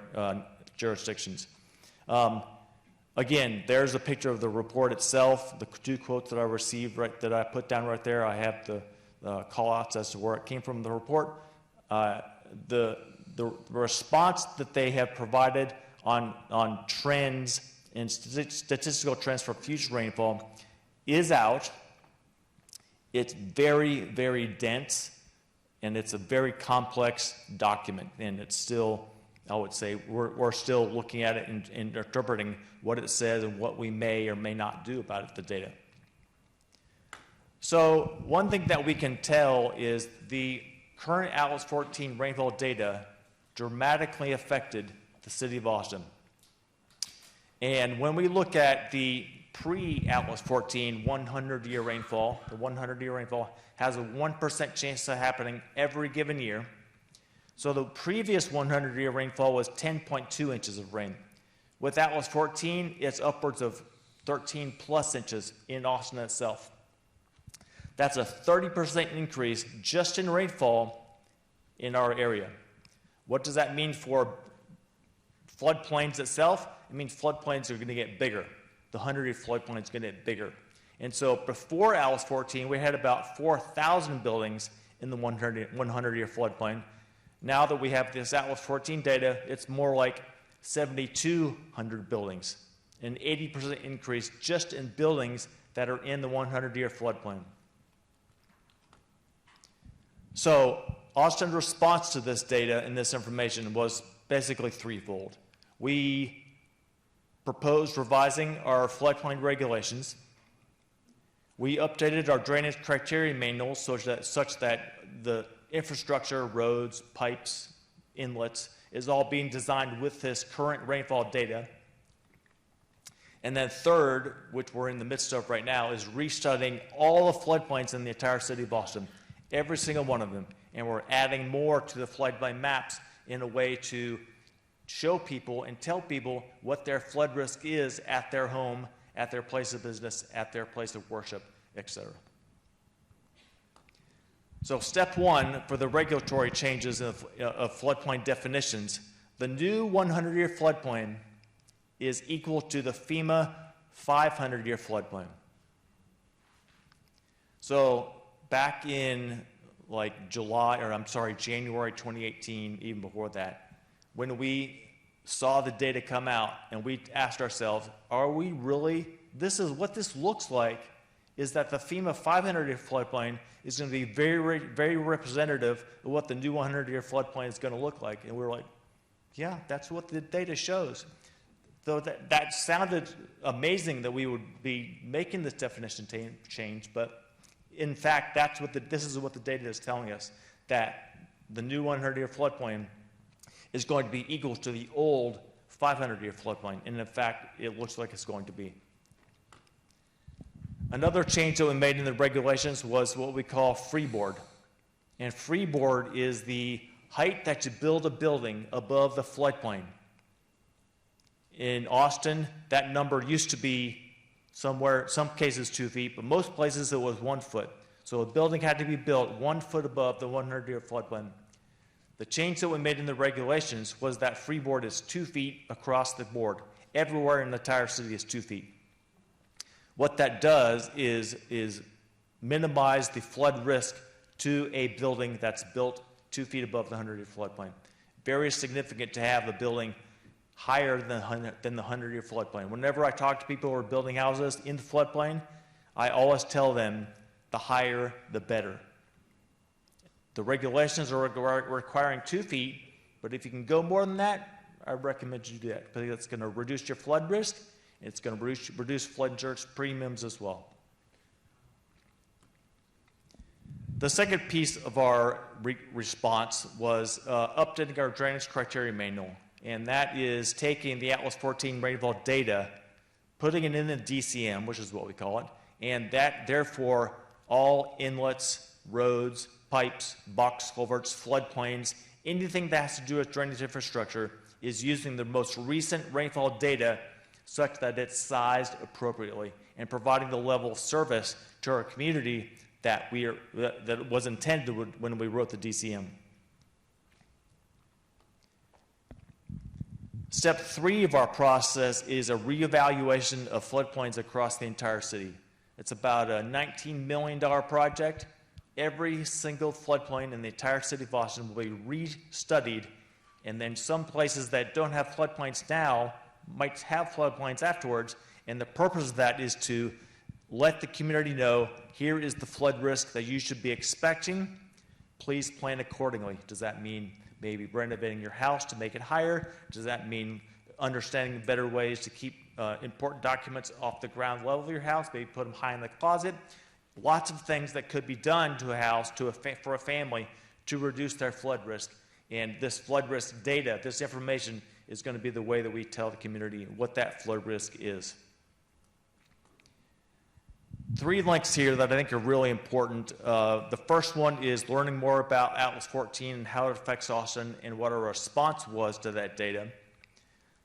jurisdictions. Again, there's a picture of the report itself, the two quotes that I received that I put down right there. I have the call-outs as to where it came from the report. The response that they have provided on trends and statistical trends for future rainfall is out. It's very, very dense, and it's a very complex document, and it's still, I would say, we're still looking at it and interpreting what it says and what we may or may not do about it, the data. So one thing that we can tell is the current Atlas 14 rainfall data dramatically affected the city of Austin. And when we look at the pre-Atlas 14 100-year rainfall, the 100-year rainfall has a 1% chance of happening every given year. So the previous 100-year rainfall was 10.2 inches of rain. With Atlas 14, it's upwards of 13 plus inches in Austin itself. That's a 30% increase just in rainfall in our area. What does that mean for floodplains itself? It means floodplains are going to get bigger. The 100-year floodplain is going to get bigger. And so before Atlas 14, we had about 4,000 buildings in the 100-year floodplain. Now that we have this Atlas 14 data, it's more like 7,200 buildings, an 80% increase just in buildings that are in the 100-year floodplain. So Austin's response to this data and this information was basically threefold. We proposed revising our floodplain regulations. We updated our drainage criteria manual such that the infrastructure, roads, pipes, inlets is all being designed with this current rainfall data. And then third, which we're in the midst of right now, is restudying all the floodplains in the entire city of Boston, every single one of them. And we're adding more to the floodplain maps in a way to show people and tell people what their flood risk is at their home, at their place of business, at their place of worship, etc. So step one for the regulatory changes of floodplain definitions, the new 100-year floodplain is equal to the FEMA 500-year floodplain. So back in January 2018, even before that, when we saw the data come out and we asked ourselves, are we really, what this looks like is that the FEMA 500-year floodplain is going to be very, very representative of what the new 100-year floodplain is going to look like. And we're like, yeah, that's what the data shows. So that sounded amazing that we would be making this definition change, but in fact, this is what the data is telling us, that the new 100-year floodplain is going to be equal to the old 500-year floodplain. And in fact, it looks like it's going to be. Another change that we made in the regulations was what we call freeboard. And freeboard is the height that you build a building above the floodplain. In Austin, that number used to be some cases 2 feet, but most places it was 1 foot. So a building had to be built 1 foot above the 100-year floodplain. The change that we made in the regulations was that freeboard is 2 feet across the board. Everywhere in the entire city is 2 feet. What that does is minimize the flood risk to a building that's built 2 feet above the 100-year floodplain. Very significant to have a building higher than the 100-year floodplain. Whenever I talk to people who are building houses in the floodplain, I always tell them the higher, the better. The regulations are requiring 2 feet, but if you can go more than that, I recommend you do that because it's going to reduce your flood risk. It's going to reduce flood insurance premiums as well. The second piece of our response was updating our drainage criteria manual, and that is taking the Atlas 14 rainfall data, putting it in the DCM, which is what we call it, and that therefore all inlets, roads, pipes, box culverts, floodplains, anything that has to do with drainage infrastructure is using the most recent rainfall data such that it's sized appropriately and providing the level of service to our community that was intended when we wrote the DCM. Step 3 of our process is a reevaluation of floodplains across the entire city. It's about a $19 million project. Every single floodplain in the entire city of Austin will be re-studied, and then some places that don't have floodplains now might have floodplains afterwards, and the purpose of that is to let the community know, here is the flood risk that you should be expecting. Please plan accordingly. Does that mean maybe renovating your house to make it higher? Does that mean understanding better ways to keep important documents off the ground level of your house, maybe put them high in the closet? Lots of things that could be done to a house, for a family, to reduce their flood risk. And this flood risk data, this information, is going to be the way that we tell the community what that flood risk is. 3 links here that I think are really important. The first one is learning more about Atlas 14 and how it affects Austin and what our response was to that data.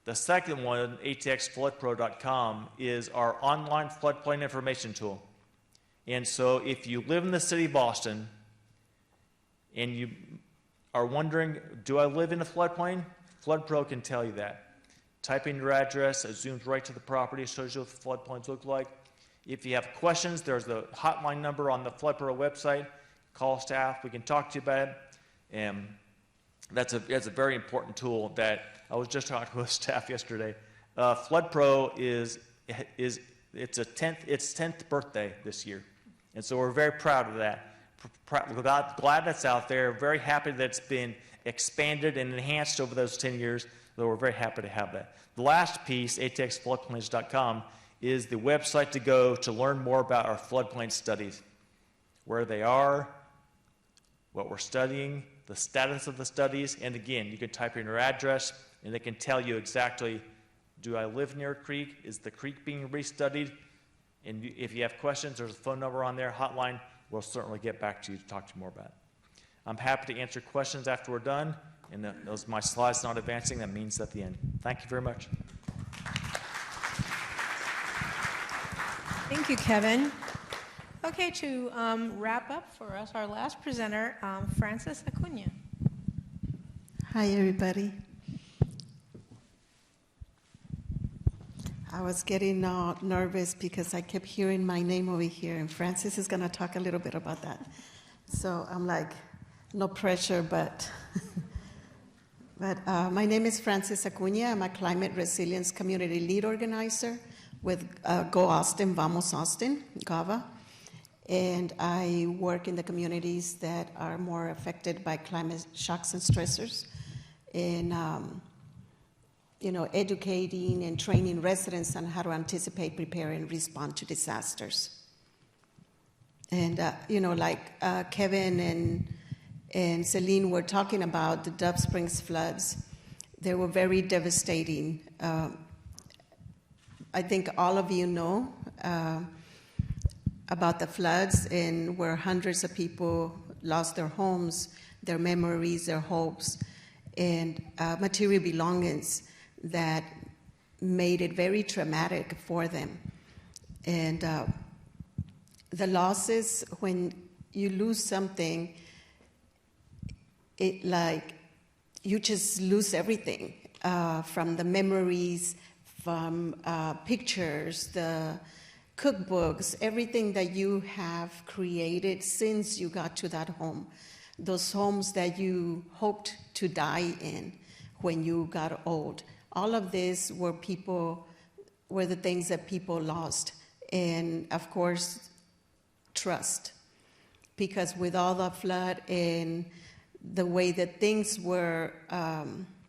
The second one, atxfloodpro.com, is our online floodplain information tool. And so if you live in the city of Austin and you are wondering, do I live in a floodplain? FloodPro can tell you that. Type in your address, it zooms right to the property, shows you what the floodplains look like. If you have questions, there's the hotline number on the FloodPro website. Call staff, we can talk to you about it. And that's a very important tool that I was just talking with staff yesterday. FloodPro is its 10th birthday this year. And so we're very proud of that. Glad that's out there. Very happy that it's been expanded and enhanced over those 10 years. So we're very happy to have that. The last piece, atxfloodplains.com, is the website to go to learn more about our floodplain studies, where they are, what we're studying, the status of the studies, and again, you can type in your address, and it can tell you exactly, do I live near a creek? Is the creek being restudied? And if you have questions, there's a phone number on there, hotline. We'll certainly get back to you to talk to you more about it. I'm happy to answer questions after we're done, and those my slides not advancing, that means at the end. Thank you very much. Thank you, Kevin. Okay, to wrap up for us, our last presenter, Frances Acuna. Hi, everybody. I was getting nervous because I kept hearing my name over here, and Frances is going to talk a little bit about that. So I'm like, no pressure, but my name is Frances Acuna. I'm a climate resilience community lead organizer with Go Austin, Vamos Austin, GAVA. And I work in the communities that are more affected by climate shocks and stressors, and educating and training residents on how to anticipate, prepare, and respond to disasters. And Kevin and Celine were talking about the Dove Springs floods. They were very devastating. I think all of you know about the floods, and where hundreds of people lost their homes, their memories, their hopes, and material belongings that made it very traumatic for them. And the losses, when you lose something, you just lose everything, from the memories, from pictures, the cookbooks, everything that you have created since you got to that home, those homes that you hoped to die in when you got old. All of this were the things that people lost. And of course, trust. Because with all the flood and the way that things were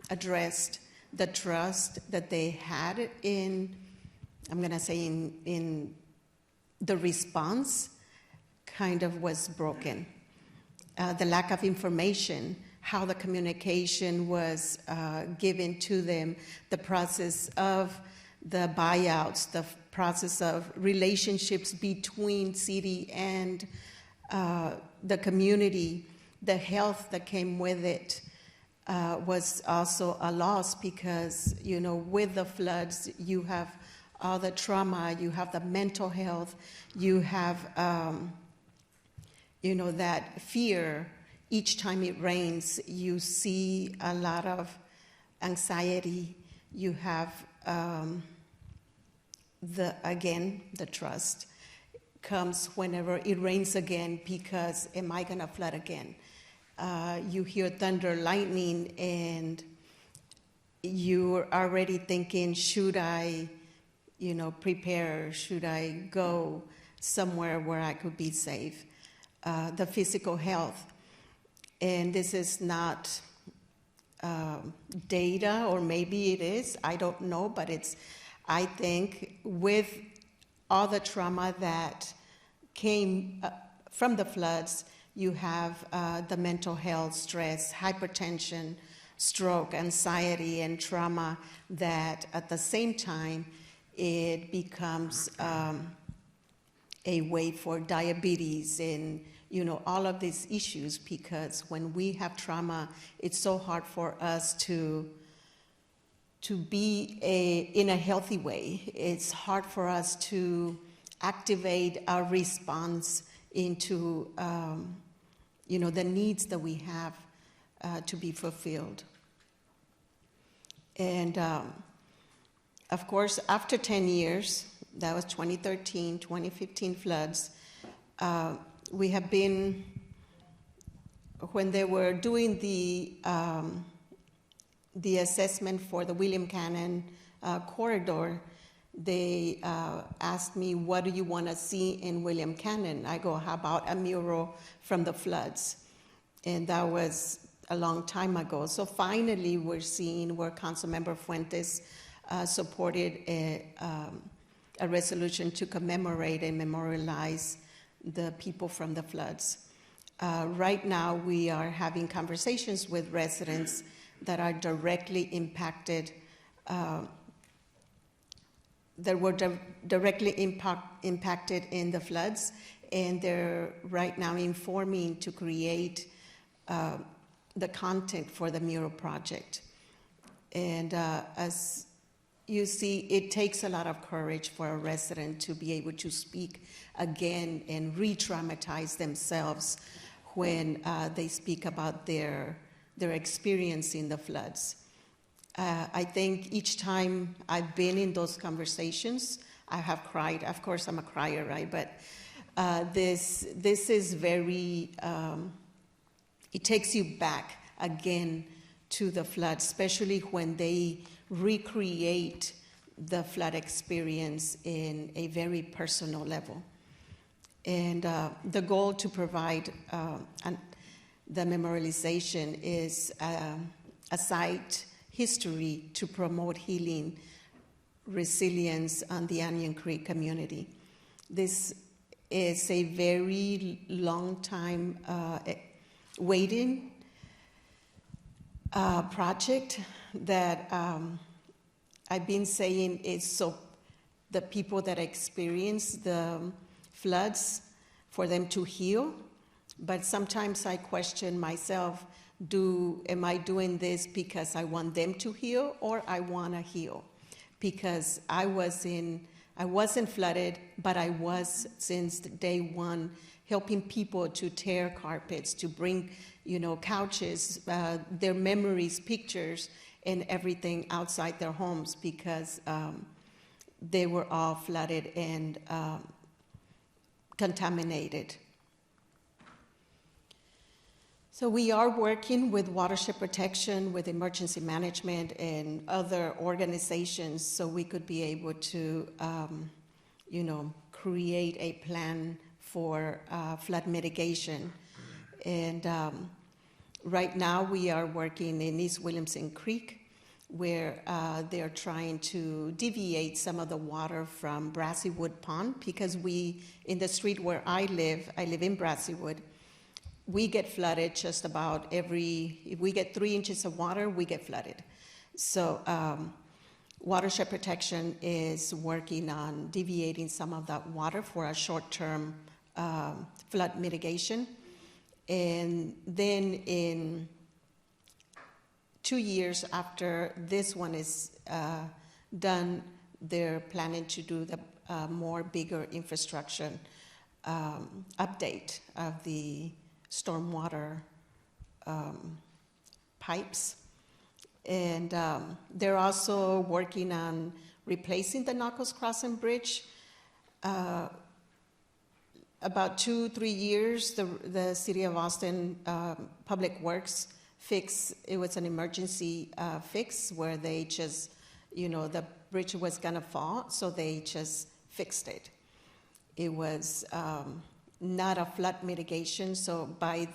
addressed, the trust that they had in, I'm going to say, in the response kind of was broken. The lack of information, how the communication was given to them, the process of the buyouts, the process of relationships between city and the community, the health that came with it was also a loss, because, with the floods, you have all the trauma, you have the mental health, you have, that fear. Each time it rains, you see a lot of anxiety, you have the trust comes whenever it rains again, because am I going to flood again? You hear thunder, lightning, and you're already thinking, should I, prepare? Should I go somewhere where I could be safe? The physical health. And this is not data, or maybe it is, I don't know, but I think with all the trauma that came from the floods, you have the mental health, stress, hypertension, stroke, anxiety, and trauma, that at the same time it becomes a way for diabetes and all of these issues, because when we have trauma, it's so hard for us to be in a healthy way. It's hard for us to activate our response into the needs that we have to be fulfilled. And of course, after 10 years, that was 2013, 2015 floods, we have been, when they were doing the assessment for the William Cannon corridor, they asked me, what do you want to see in William Cannon? I go, how about a mural from the floods? And that was a long time ago. So finally, we're seeing where Councilmember Fuentes supported a resolution to commemorate and memorialize the people from the floods. Right now, we are having conversations with residents that are directly impacted, that were directly impacted in the floods, and they're right now informing to create the content for the mural project. And as you see, it takes a lot of courage for a resident to be able to speak again and re-traumatize themselves when they speak about their experience in the floods. I think each time I've been in those conversations, I have cried. Of course, I'm a crier, right? But this is very, it takes you back again to the flood, especially when they recreate the flood experience in a very personal level. And the goal to provide the memorialization is a site history to promote healing, resilience on the Onion Creek community. This is a very long time waiting project that I've been saying is so the people that experience the floods, for them to heal. But sometimes I question myself, am I doing this because I want them to heal, or I want to heal? Because I wasn't flooded, but I was since day one helping people to tear carpets, to bring, couches, their memories, pictures, and everything outside their homes, because they were all flooded and contaminated. So we are working with watershed protection, with emergency management, and other organizations, so we could be able to, create a plan for flood mitigation. And right now we are working in East Williamson Creek, where they're trying to deviate some of the water from Brassywood Pond, because in the street where I live in Brassywood, we get flooded just about if we get 3 inches of water, we get flooded. So watershed protection is working on deviating some of that water for a short-term flood mitigation. And then in 2 years after this one is done, they're planning to do the more bigger infrastructure update of the stormwater pipes. And they're also working on replacing the Knuckles Crossing Bridge. About 2-3 years, the City of Austin Public Works it was an emergency fix where they just, the bridge was gonna fall, so they just fixed it. It was not a flood mitigation, so by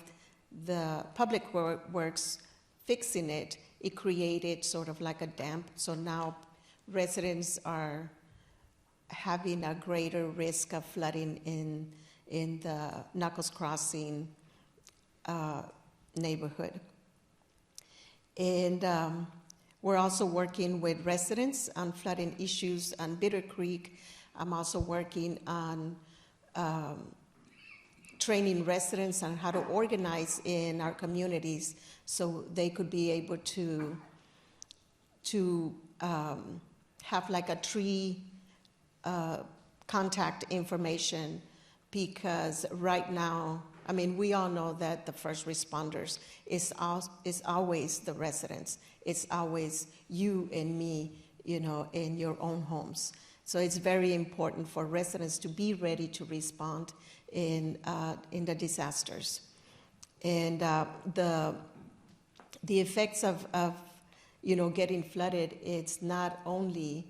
the Public Works fixing it, it created sort of like a dam. So now residents are having a greater risk of flooding in the Knuckles Crossing neighborhood. And we're also working with residents on flooding issues on Bitter Creek. I'm also working on training residents on how to organize in our communities so they could be able to have like a tree contact information, because right now, I mean, we all know that the first responders is always the residents. It's always you and me, in your own homes. So it's very important for residents to be ready to respond in the disasters. And the effects of getting flooded, it's not only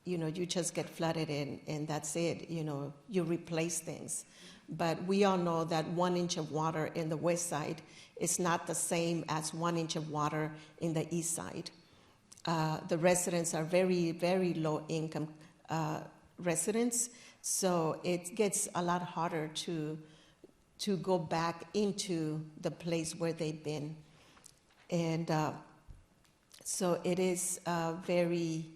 you just get flooded and that's it, you replace things. But we all know that 1 inch of water in the west side is not the same as 1 inch of water in the east side. The residents are very, very low income residents, so it gets a lot harder to go back into the place where they've been. And so it is very,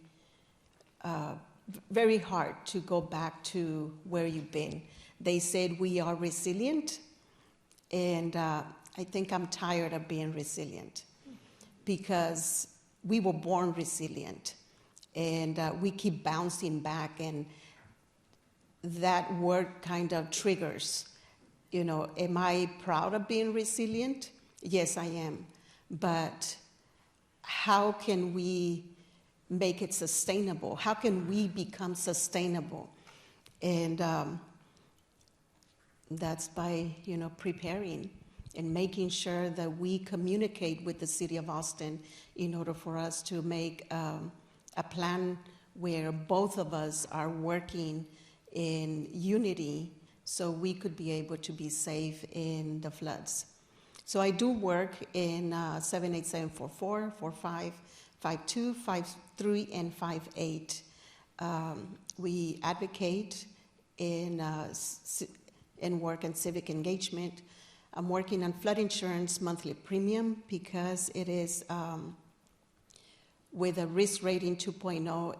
very hard to go back to where you've been. They said we are resilient, and I think I'm tired of being resilient because we were born resilient, and we keep bouncing back, and that word kind of triggers, am I proud of being resilient? Yes, I am, but how can we make it sustainable? How can we become sustainable? And that's by, preparing and making sure that we communicate with the City of Austin in order for us to make a plan where both of us are working in unity so we could be able to be safe in the floods. So I do work in 78744, 45, 52, 53, and 58. We advocate and work in civic engagement. I'm working on flood insurance monthly premium because it is, with a risk rating 2.0,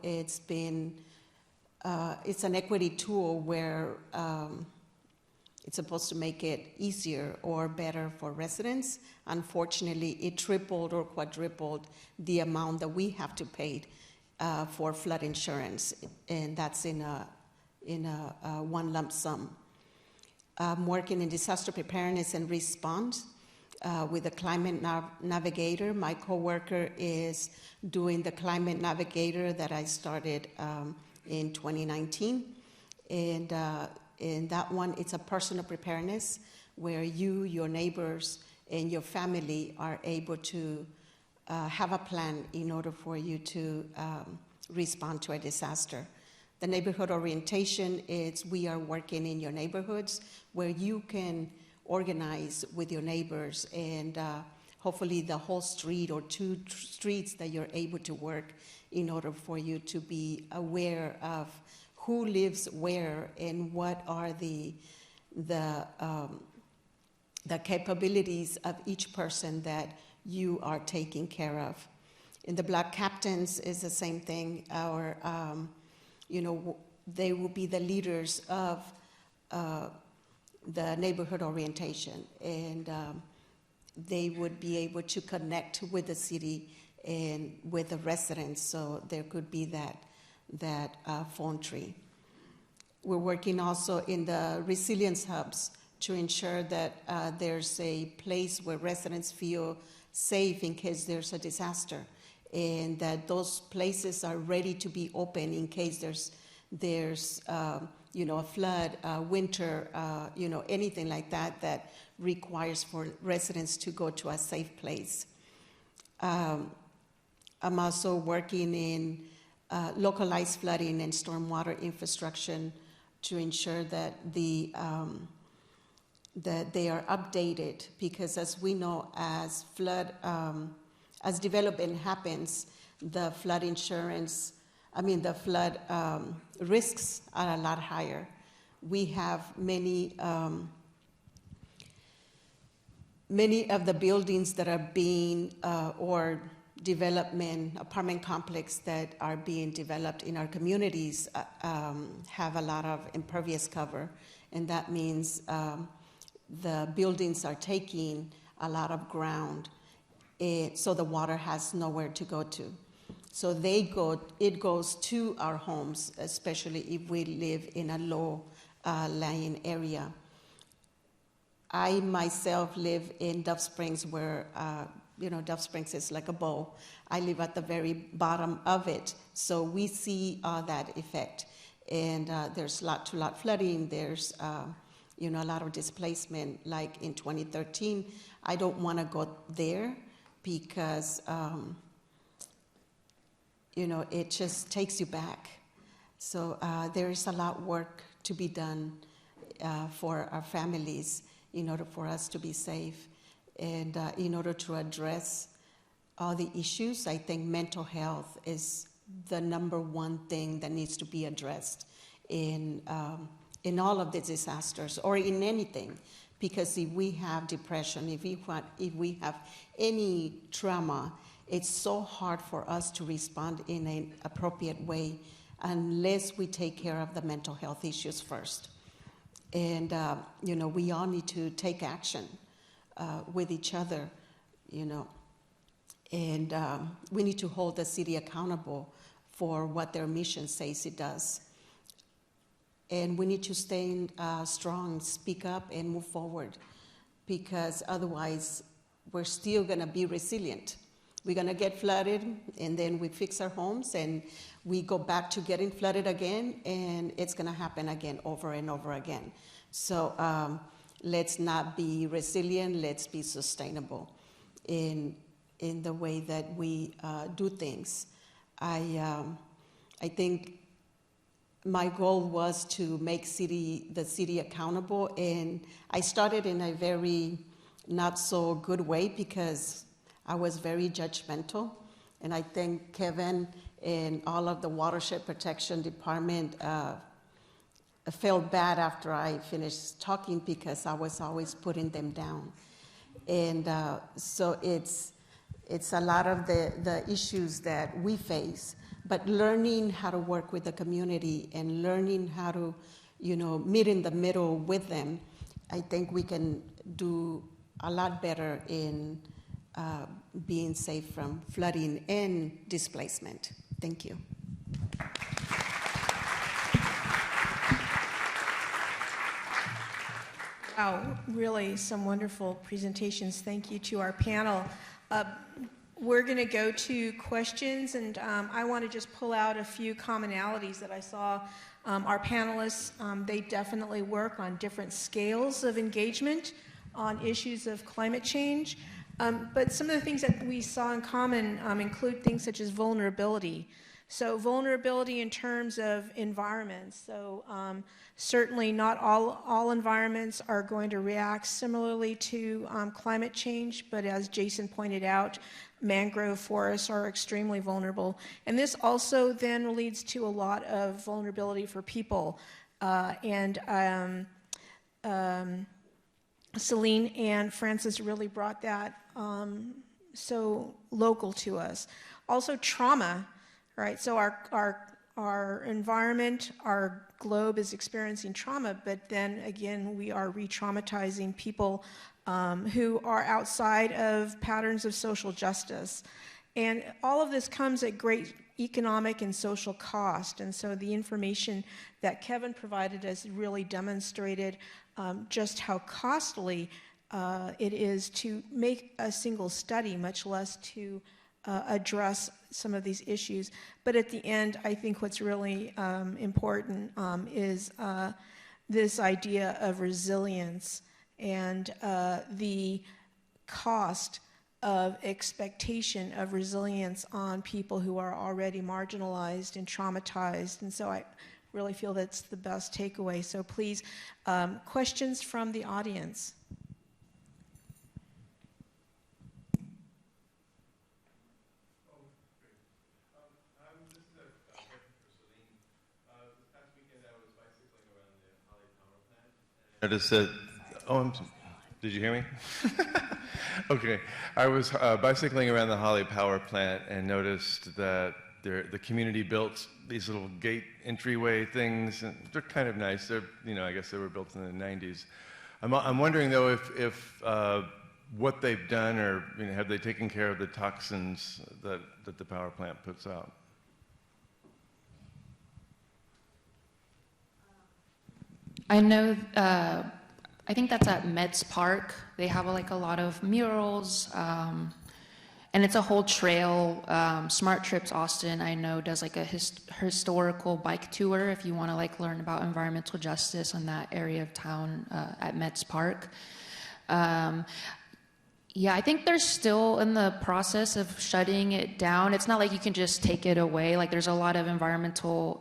it's an equity tool where it's supposed to make it easier or better for residents. Unfortunately, it tripled or quadrupled the amount that we have to pay for flood insurance, and that's in a one lump sum. I'm working in disaster preparedness and response with the Climate Navigator. My coworker is doing the Climate Navigator that I started in 2019. And in that one, it's a personal preparedness where you, your neighbors, and your family are able to have a plan in order for you to respond to a disaster. The neighborhood orientation is we are working in your neighborhoods where you can organize with your neighbors and hopefully the whole street or 2 streets that you're able to work in order for you to be aware of who lives where and what are the capabilities of each person that you are taking care of. In the Black Captains is the same thing. Our they will be the leaders of the neighborhood orientation, and they would be able to connect with the city and with the residents, so there could be that phone tree. We're working also in the resilience hubs to ensure that there's a place where residents feel safe in case there's a disaster, and that those places are ready to be open in case there's a flood, winter, anything like that that requires for residents to go to a safe place. I'm also working in localized flooding and stormwater infrastructure to ensure that that they are updated, because as we know, as development happens, the flood risks are a lot higher. We have many of the buildings that are being, or apartment complex that are being developed in our communities have a lot of impervious cover, and that means the buildings are taking a lot of ground, so the water has nowhere to go to. So it goes to our homes, especially if we live in a low-lying area. I myself live in Dove Springs, where Dove Springs is like a bowl. I live at the very bottom of it, so we see that effect. And there's lot-to-lot flooding. There's a lot of displacement. Like in 2013, I don't want to go there because it just takes you back. So there is a lot of work to be done for our families in order for us to be safe. And in order to address all the issues, I think mental health is the number one thing that needs to be addressed in all of the disasters, or in anything. Because if we have depression, if we have any trauma, it's so hard for us to respond in an appropriate way unless we take care of the mental health issues first. And we all need to take action with each other, and we need to hold the city accountable for what their mission says it does. And we need to stay strong, speak up, and move forward, because otherwise we're still going to be resilient. We're going to get flooded, and then we fix our homes, and we go back to getting flooded again, and it's going to happen again over and over again. So let's not be resilient. Let's be sustainable in the way that we do things. I think my goal was to make the city accountable, and I started in a very not so good way because I was very judgmental, and I think Kevin and all of the Watershed Protection Department felt bad after I finished talking because I was always putting them down. And so it's a lot of the issues that we face, but learning how to work with the community and learning how to, meet in the middle with them, I think we can do a lot better in being safe from flooding and displacement. Thank you. Wow, really some wonderful presentations. Thank you to our panel. We're going to go to questions, and I want to just pull out a few commonalities that I saw. Our panelists, they definitely work on different scales of engagement on issues of climate change, but some of the things that we saw in common include things such as vulnerability. So vulnerability in terms of environments. So certainly not all environments are going to react similarly to climate change, but as Jason pointed out, mangrove forests are extremely vulnerable. And this also then leads to a lot of vulnerability for people. Celine and Francis really brought that so local to us. Also trauma, right? So our environment, our globe is experiencing trauma, but then again, we are re-traumatizing people who are outside of patterns of social justice. And all of this comes at great economic and social cost. And so the information that Kevin provided us really demonstrated just how costly it is to make a single study, much less to address some of these issues. But at the end, I think what's really important is this idea of resilience and the cost of expectation of resilience on people who are already marginalized and traumatized. And so I really feel that's the best takeaway. So please, questions from the audience. This is a question for Celine. This past weekend I was bicycling around the Holly Power Plant. I noticed that, did you hear me? Okay. I was bicycling around the Holly Power Plant and noticed that the community built these little gate entryway things, and they're kind of nice. They're, I guess they were built in the 90s. I'm wondering though if what they've done, or have they taken care of the toxins that the power plant puts out? I know, I think that's at Metz Park. They have a lot of murals, and it's a whole trail. Smart Trips Austin, I know, does a historical bike tour if you want to learn about environmental justice in that area of town at Metz Park. Yeah, I think they're still in the process of shutting it down. It's not like you can just take it away. There's a lot of environmental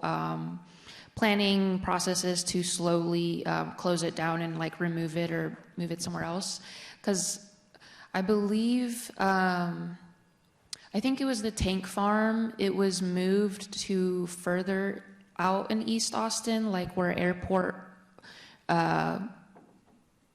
planning processes to slowly close it down and remove it or move it somewhere else. Because I believe, I think it was the tank farm. It was moved to further out in East Austin, where Airport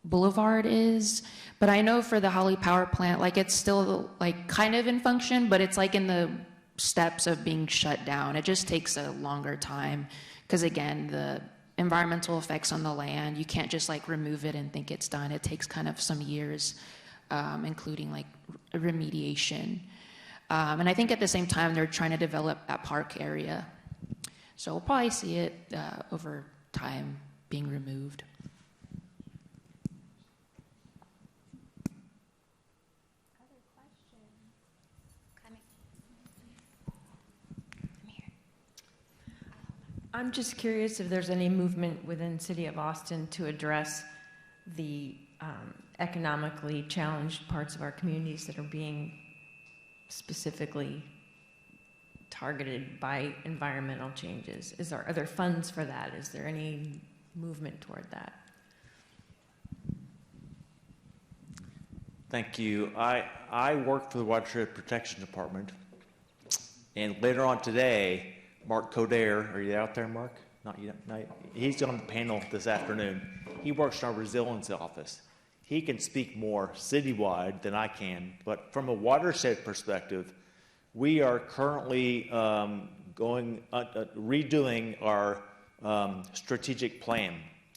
Boulevard is. But I know for the Holly Power Plant, it's still kind of in function, but it's in the steps of being shut down. It just takes a longer time. Because again, the environmental effects on the land, you can't just remove it and think it's done. It takes kind of some years, including remediation. And I think at the same time, they're trying to develop that park area. So we'll probably see it over time being removed. I'm just curious if there's any movement within the City of Austin to address the economically challenged parts of our communities that are being specifically targeted by environmental changes. Are there funds for that? Is there any movement toward that? Thank you. I work for the Watershed Protection Department, and later on today, Mark Coder, are you out there, Mark? Not yet. He's on the panel this afternoon. He works in our resilience office. He can speak more citywide than I can, but from a watershed perspective, we are currently redoing our strategic plan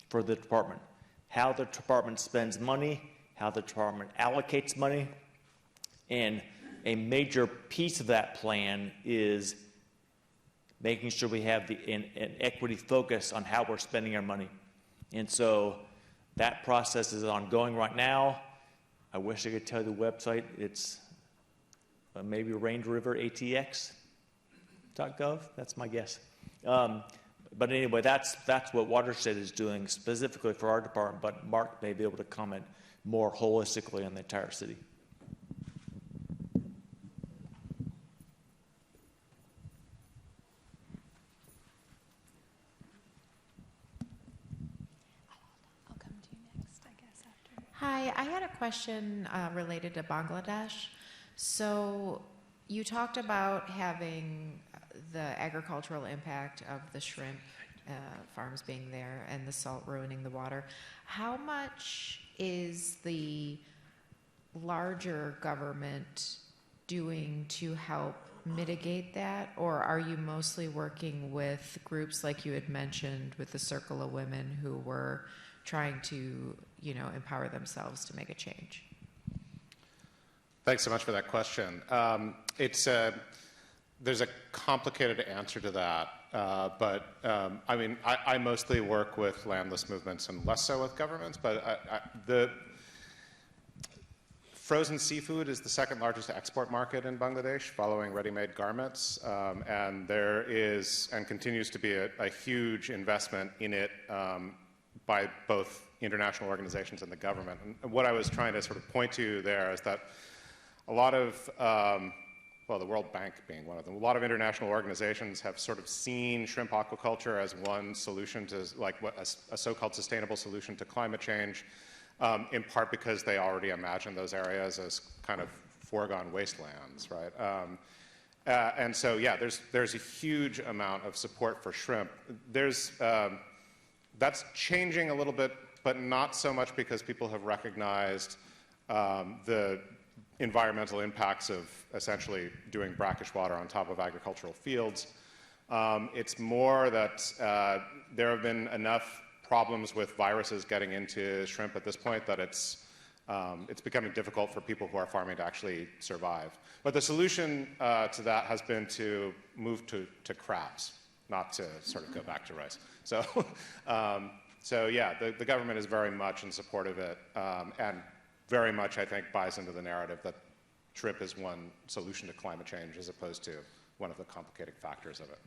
for the department, how the department spends money, how the department allocates money, and a major piece of that plan is making sure we have an equity focus on how we're spending our money. And so that process is ongoing right now. I wish I could tell you the website. It's maybe Range River ATX.gov. That's my guess. But anyway, that's what Watershed is doing specifically for our department, but Mark may be able to comment more holistically on the entire city. Hi, I had a question related to Bangladesh. So you talked about having the agricultural impact of the shrimp farms being there and the salt ruining the water. How much is the larger government doing to help mitigate that? Or are you mostly working with groups like you had mentioned with the Circle of Women who were trying to, empower themselves to make a change? Thanks so much for that question. there's a complicated answer to that, but I mean, I mostly work with landless movements and less so with governments, but the frozen seafood is the second largest export market in Bangladesh, following ready-made garments, and there is and continues to be a huge investment in it by both international organizations and the government. And what I was trying to sort of point to there is that a lot of well, the World Bank being one of them. A lot of international organizations have sort of seen shrimp aquaculture as one solution to, like, a so-called sustainable solution to climate change, in part because they already imagine those areas as kind of foregone wastelands, right? And so, yeah, there's a huge amount of support for shrimp. That's changing a little bit, but not so much because people have recognized the environmental impacts of essentially doing brackish water on top of agricultural fields. It's more that there have been enough problems with viruses getting into shrimp at this point that it's becoming difficult for people who are farming to actually survive. But the solution to that has been to move to crabs, not to sort of go back to rice. So, so yeah, the government is very much in support of it, and very much, I think, buys into the narrative that shrimp is one solution to climate change as opposed to one of the complicating factors of it.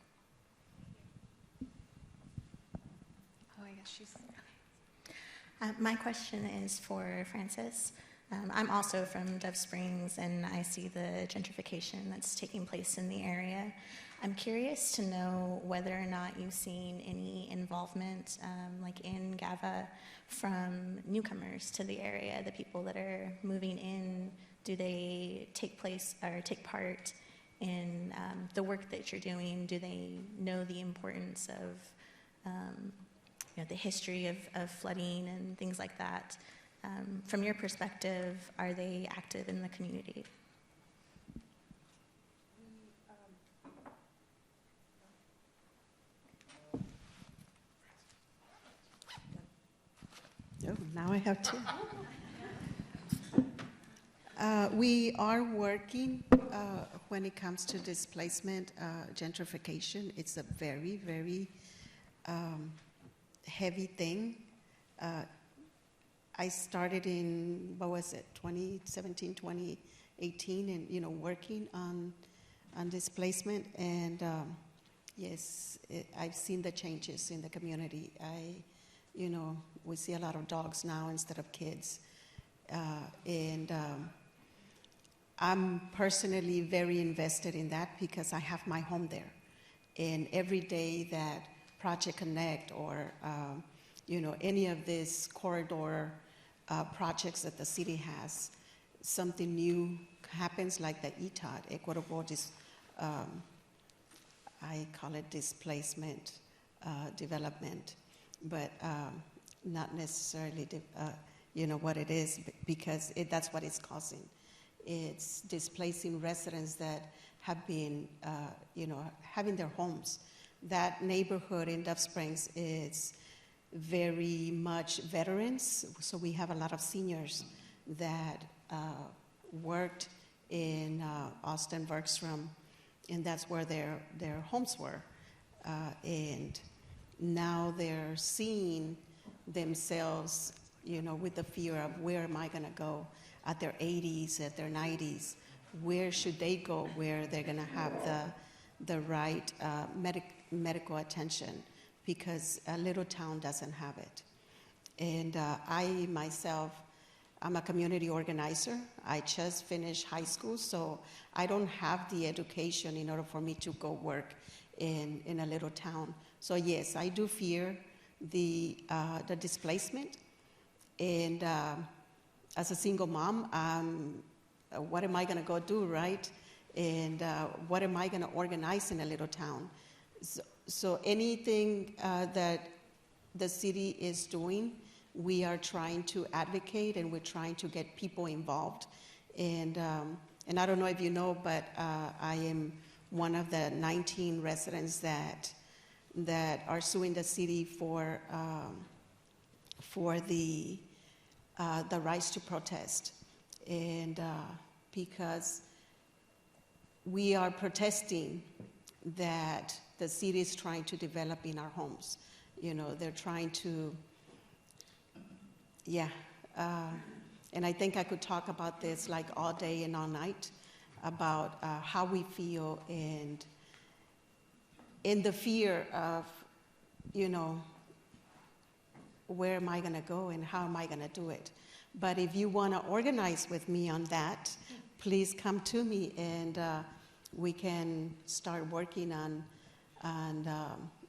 Oh, I guess she's okay. My question is for Francis. I'm also from Dove Springs, and I see the gentrification that's taking place in the area. I'm curious to know whether or not you've seen any involvement, like in GAVA, from newcomers to the area, the people that are moving in. Do they take place or take part in the work that you're doing? Do they know the importance of the history of flooding and things like that? From your perspective, are they active in the community? Oh, now I have two. We are working when it comes to displacement, gentrification. It's a very, very heavy thing. I started in, 2017, 2018, and, working on displacement. And yes, I've seen the changes in the community. We see a lot of dogs now instead of kids. And I'm personally very invested in that because I have my home there. And every day that Project Connect or, any of these corridor projects that the city has, something new happens, like the ETOD, equitable, I call it displacement development, but not necessarily, what it is, because that's what it's causing. It's displacing residents that have been, having their homes. That neighborhood in Dove Springs is very much veterans, so we have a lot of seniors that worked in Austin, Bergstrom, and that's where their homes were. And now they're seeing themselves, with the fear of where am I going to go at their 80s, at their 90s? Where should they go where they're going to have the right medical attention? Because a little town doesn't have it. And I myself, I'm a community organizer. I just finished high school, so I don't have the education in order for me to go work in a little town. So yes, I do fear the displacement. And as a single mom, what am I going to go do, right? And what am I going to organize in a little town? So anything that the city is doing, we are trying to advocate, and we're trying to get people involved. And I don't know if you know, but I am one of the 19 residents that are suing the city for the rights to protest. And because we are protesting that the city is trying to develop in our homes. You know, they're trying to, and I think I could talk about this like all day and all night about how we feel and in the fear of, you know, where am I going to go and how am I going to do it? But if you want to organize with me on that, please come to me and we can start working on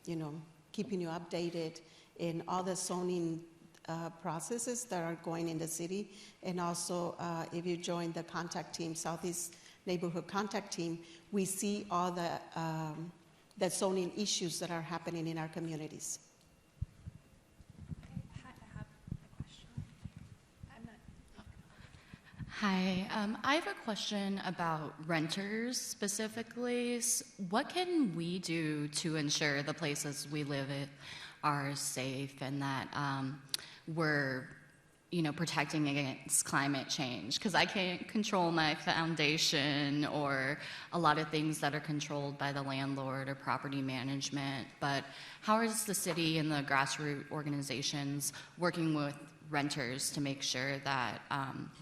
you know, keeping you updated in all the zoning processes that are going in the city. And also, if you join the contact team, Southeast Neighborhood Contact Team, we see all the zoning issues that are happening in our communities. Hi, I have a question about renters specifically. What can we do to ensure the places we live in are safe and that we're, you know, protecting against climate change? Because I can't control my foundation or a lot of things that are controlled by the landlord or property management. But how is the city and the grassroots organizations working with renters to make sure that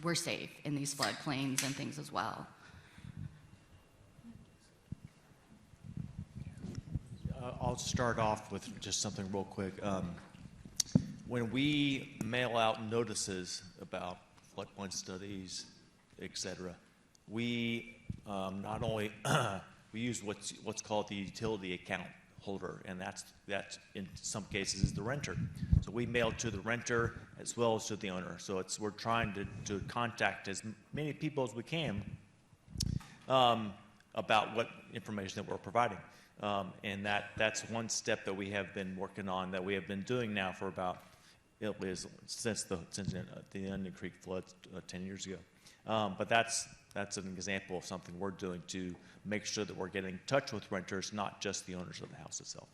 we're safe in these floodplains and things as well? I'll start off with just something real quick. When we mail out notices about floodplain studies, etc., we not only we use what's called the utility account holder, and that's in some cases is the renter. So we mail to the renter as well as to the owner. So we're trying to contact as many people as we can about what information that we're providing. And that's one step that we have been working on, that we have been doing now for about since the Onion Creek floods 10 years ago. But that's an example of something we're doing to make sure that we're getting in touch with renters, not just the owners of the house itself.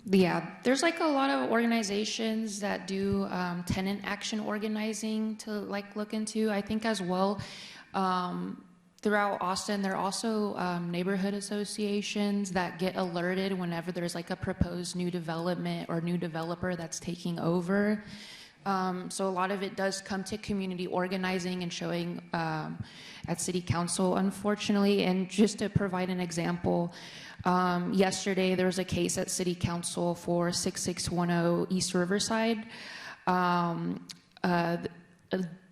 Yeah, there's like a lot of organizations that do tenant action organizing to like look into, I think as well. Throughout Austin, there are also neighborhood associations that get alerted whenever there's like a proposed new development or new developer that's taking over. So a lot of it does come to community organizing and showing at City Council, unfortunately. And just to provide an example, yesterday there was a case at City Council for 6610 East Riverside.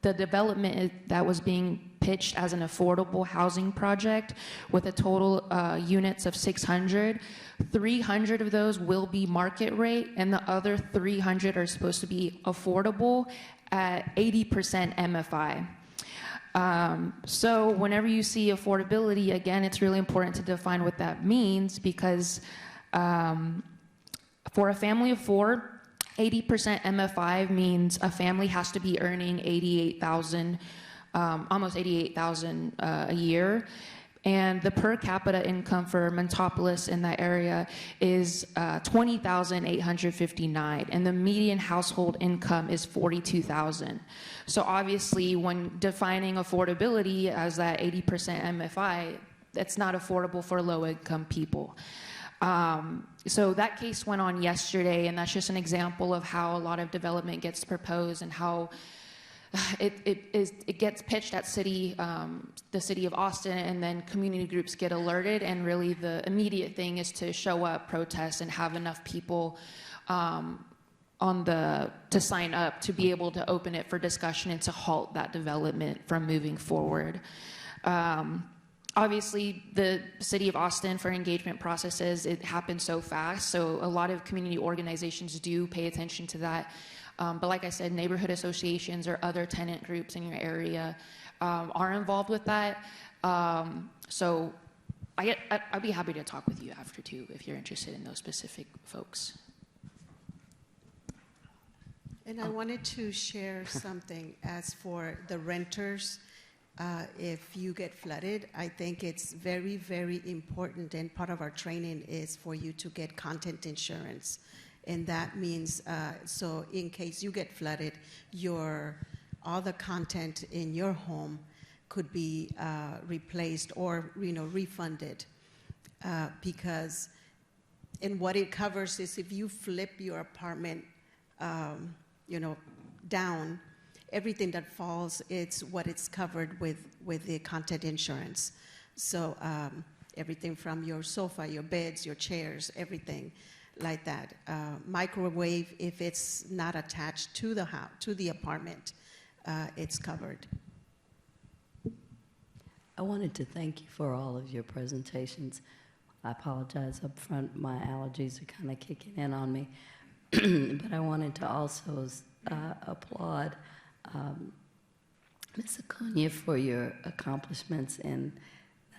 The development that was being pitched as an affordable housing project with a total units of 600. 300 of those will be market rate, and the other 300 are supposed to be affordable at 80% MFI. So whenever you see affordability, again, it's really important to define what that means, because for a family of four, 80% MFI means a family has to be earning almost $88,000 a year. And the per capita income for Montopolis in that area is $20,859, and the median household income is $42,000. So obviously, when defining affordability as that 80% MFI, that's not affordable for low-income people. So that case went on yesterday, and that's just an example of how a lot of development gets proposed and how it gets pitched at the city of Austin, and then community groups get alerted, and really the immediate thing is to show up, protest, and have enough people to sign up to be able to open it for discussion and to halt that development from moving forward. Obviously, the city of Austin, for engagement processes, it happens so fast, so a lot of community organizations do pay attention to that. But like I said, neighborhood associations or other tenant groups in your area are involved with that. So I'd be happy to talk with you after too, if you're interested in those specific folks. And I wanted to share something as for the renters. If you get flooded, I think it's very, very important, and part of our training is for you to get content insurance. And that means, so in case you get flooded, all the content in your home could be replaced or refunded, because and what it covers is if you flip your apartment down, everything that falls, it's what it's covered with the content insurance. So everything from your sofa, your beds, your chairs, everything like that. Microwave, if it's not attached to the house, to the apartment, it's covered. I wanted to thank you for all of your presentations. I apologize up front, my allergies are kind of kicking in on me. But I wanted to also applaud Ms. Acuna for your accomplishments, and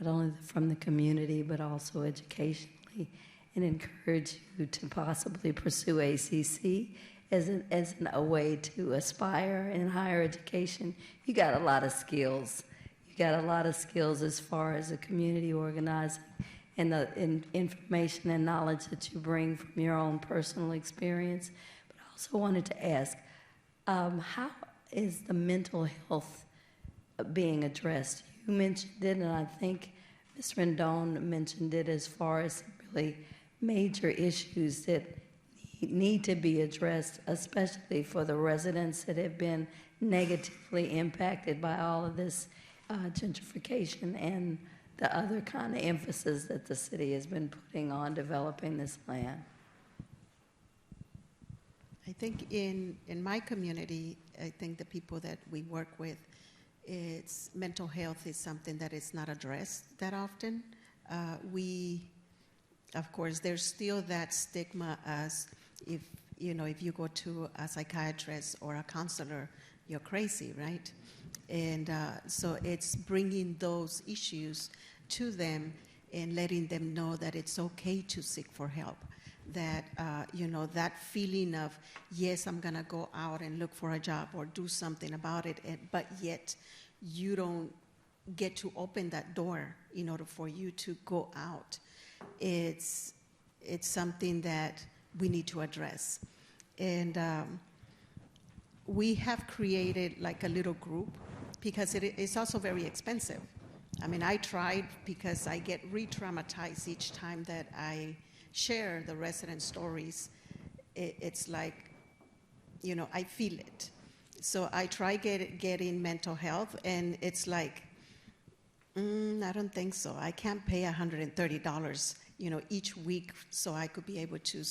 not only from the community, but also educationally, and encourage you to possibly pursue ACC as a way to aspire in higher education. You got a lot of skills. You got a lot of skills as far as the community organizing and the information and knowledge that you bring from your own personal experience. But I also wanted to ask, how is the mental health being addressed? You mentioned it, and I think Ms. Rendon mentioned it as far as really major issues that need to be addressed, especially for the residents that have been negatively impacted by all of this gentrification and the other kind of emphasis that the city has been putting on developing this land. I think in my community, I think the people that we work with, it's mental health is something that is not addressed that often. Of course, there's still that stigma as if you go to a psychiatrist or a counselor, you're crazy, right? And so it's bringing those issues to them and letting them know that it's okay to seek for help. That, that feeling of, yes, I'm going to go out and look for a job or do something about it, but yet you don't get to open that door in order for you to go out. It's something that we need to address. And we have created like a little group because it's also very expensive. I mean, I tried because I get re-traumatized each time that I share the resident stories. It's like, I feel it. So I try getting mental health, and it's like, I don't think so. I can't pay $130, each week so I could be able to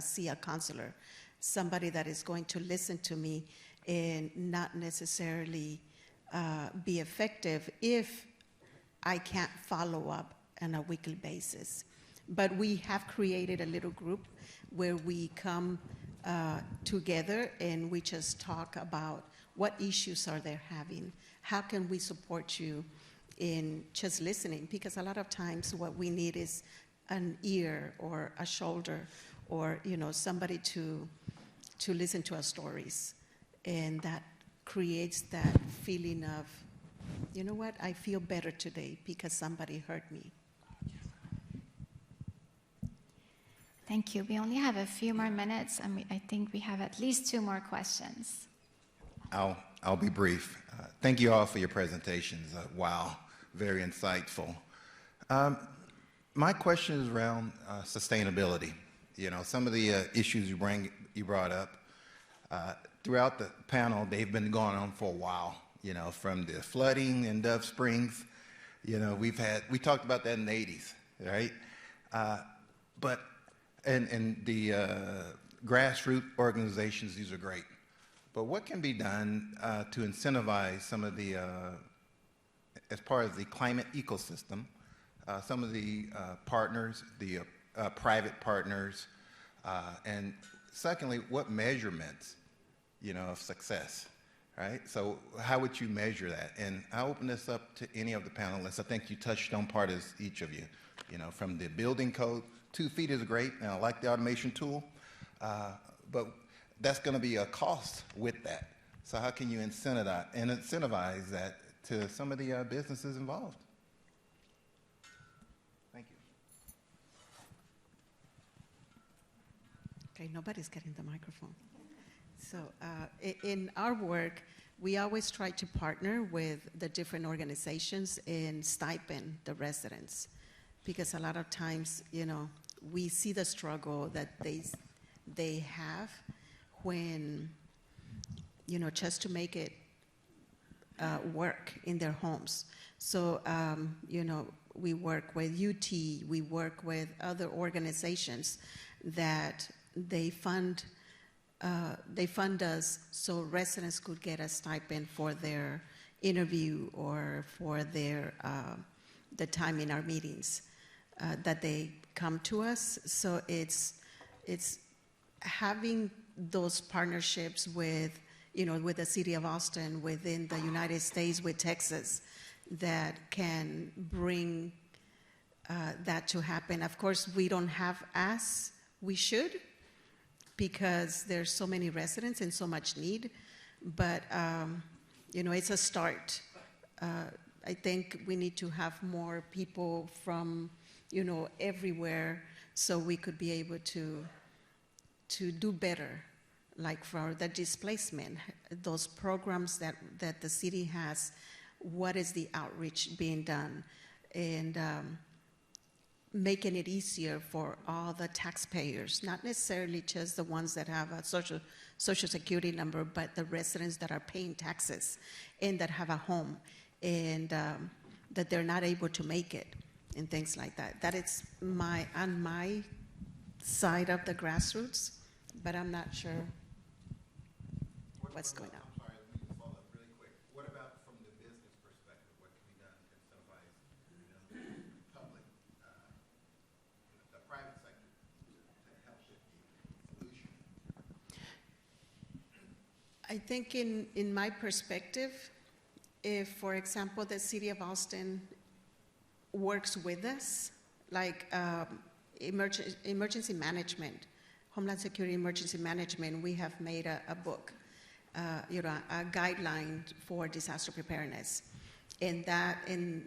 see a counselor, somebody that is going to listen to me and not necessarily be effective if I can't follow up on a weekly basis. But we have created a little group where we come together and we just talk about what issues are they having, how can we support you in just listening, because a lot of times what we need is an ear or a shoulder or somebody to listen to our stories, and that creates that feeling of, you know what, I feel better today because somebody heard me. Thank you. We only have a few more minutes, and I think we have at least 2 more questions. I'll be brief. Thank you all for your presentations. Wow, very insightful. My question is around sustainability. Some of the issues you brought up throughout the panel, they've been going on for a while. From the flooding in Dove Springs, we talked about that in the 80s, right? But the grassroots organizations, these are great. But what can be done to incentivize some of the, as part of the climate ecosystem, some of the partners, the private partners, and secondly, what measurements, of success, right? So how would you measure that? And I'll open this up to any of the panelists. I think you touched on part of each of you, from the building code. 2 feet is great, and I like the automation tool, but that's going to be a cost with that. So how can you incentivize that to some of the businesses involved? Thank you. Okay, nobody's getting the microphone. So in our work, we always try to partner with the different organizations and stipend the residents, because a lot of times, we see the struggle that they have when, just to make it work in their homes. So, we work with UT, we work with other organizations that they fund us so residents could get a stipend for their interview or for their the time in our meetings that they come to us. So it's having those partnerships with with the city of Austin, within the United States, with Texas, that can bring that to happen. Of course, we don't have as we should, because there's so many residents and so much need, but it's a start. I think we need to have more people from everywhere, so we could be able to do better, like for the displacement, those programs that the city has. What is the outreach being done, and making it easier for all the taxpayers, not necessarily just the ones that have a social security number, but the residents that are paying taxes and that have a home, and that they're not able to make it, and things like that. That is on my side of the grassroots, but I'm not sure what's going on. I'm sorry, let me follow up really quick. What about from the business perspective? What can be done to incentivize the public, the private sector, to help with the solution? I think in my perspective, if, for example, the city of Austin works with us, like emergency management, Homeland Security emergency management, we have made a book, a guideline for disaster preparedness, and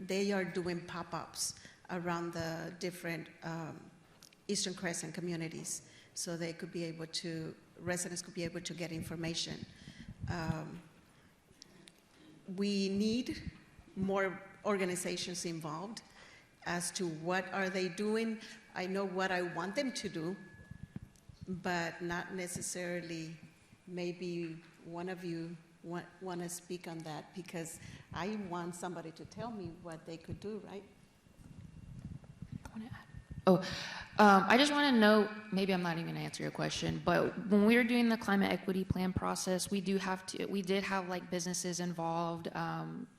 they are doing pop-ups around the different Eastern Crescent communities, so they could be able to, residents could be able to get information. We need more organizations involved as to what are they doing. I know what I want them to do, but not necessarily. Maybe one of you want to speak on that, because I want somebody to tell me what they could do, right? I just want to know, maybe I'm not even going to answer your question, but when we were doing the climate equity plan process, we did have like businesses involved,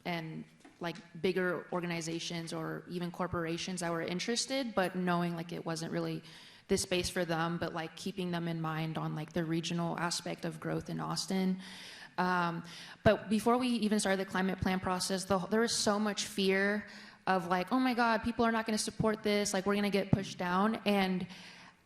and like bigger organizations or even corporations that were interested, but knowing like it wasn't really the space for them, but like keeping them in mind on like the regional aspect of growth in Austin. But before we even started the climate plan process, there was so much fear of like, oh my God, people are not going to support this, like we're going to get pushed down. And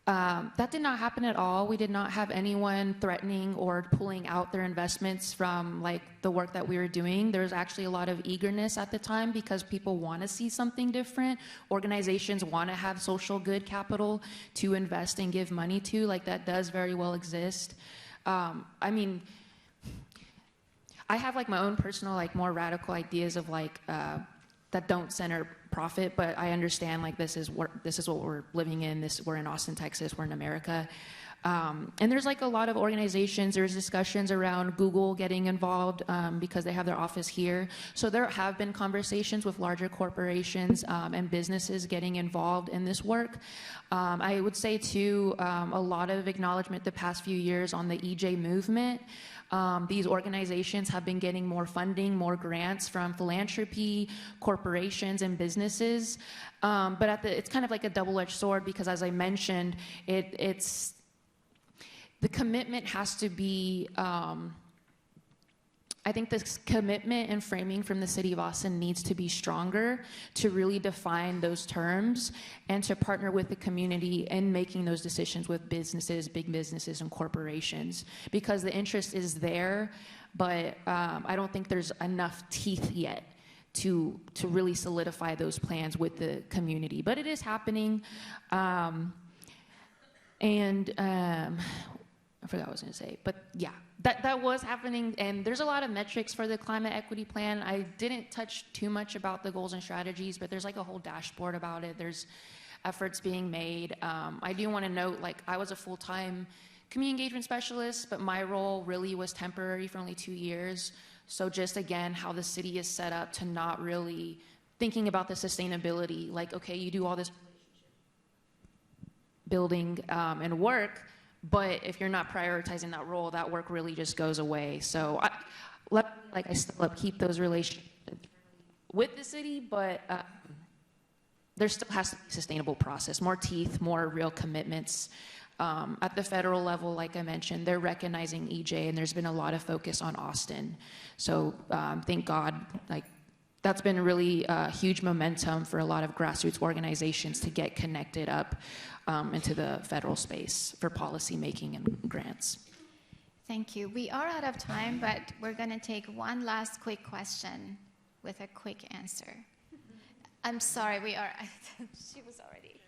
that did not happen at all. We did not have anyone threatening or pulling out their investments from like the work that we were doing. There was actually a lot of eagerness at the time, because people want to see something different. Organizations want to have social good capital to invest and give money to. Like that does very well exist. I mean, I have like my own personal, like more radical ideas of like, that don't center profit, but I understand like this is what we're living in. We're in Austin, Texas. We're in America, and there's like a lot of organizations. There's discussions around Google getting involved because they have their office here. So there have been conversations with larger corporations and businesses getting involved in this work. I would say too, a lot of acknowledgement the past few years on the EJ movement. These organizations have been getting more funding, more grants from philanthropy, corporations, and businesses. But it's kind of like a double-edged sword, because as I mentioned, it's the commitment has to be, I think this commitment and framing from the City of Austin needs to be stronger to really define those terms and to partner with the community in making those decisions with businesses, big businesses, and corporations, because the interest is there, but I don't think there's enough teeth yet to really solidify those plans with the community. But it is happening. I forgot what I was going to say, but yeah, that was happening, and there's a lot of metrics for the climate equity plan. I didn't touch too much about the goals and strategies, but there's like a whole dashboard about it. There's efforts being made. I do want to note, like, I was a full-time community engagement specialist, but my role really was temporary for only 2 years. So just again, how the city is set up to not really thinking about the sustainability, like, okay, you do all this building and work, but if you're not prioritizing that role, that work really just goes away. So I still keep those relationships with the city, but there still has to be a sustainable process, more teeth, more real commitments. At the federal level, like I mentioned, they're recognizing EJ, and there's been a lot of focus on Austin. So thank God, like, that's been really huge momentum for a lot of grassroots organizations to get connected up into the federal space for policy making and grants. Thank you. We are out of time, but we're going to take one last quick question with a quick answer. I'm sorry, she was already.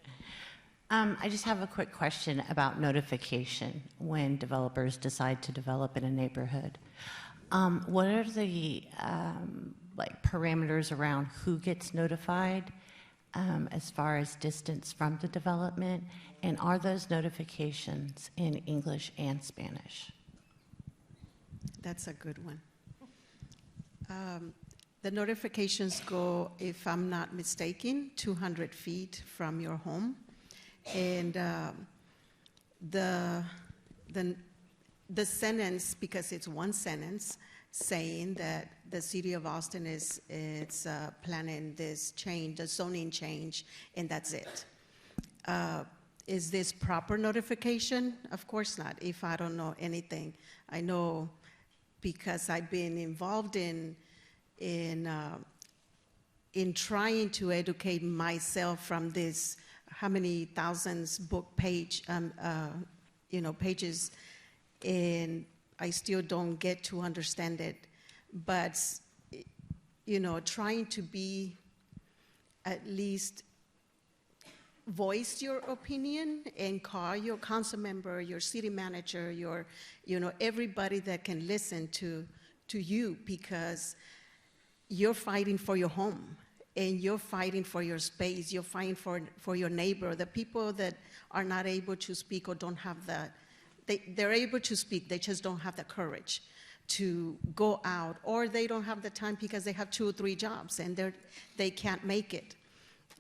I just have a quick question about notification when developers decide to develop in a neighborhood. What are the parameters around who gets notified as far as distance from the development? And are those notifications in English and Spanish? That's a good one. The notifications go, if I'm not mistaken, 200 feet from your home. And the sentence, because it's one sentence, saying that the city of Austin is planning this change, the zoning change, and that's it. Is this proper notification? Of course not, if I don't know anything. I know because I've been involved in trying to educate myself from this, how many thousands pages, and I still don't get to understand it. But, trying to be, at least voice your opinion and call your council member, your city manager, everybody that can listen to you, because you're fighting for your home. And you're fighting for your space, you're fighting for your neighbor, the people that are not able to speak or don't have they're able to speak, they just don't have the courage to go out, or they don't have the time because they have 2 or 3 jobs and they can't make it.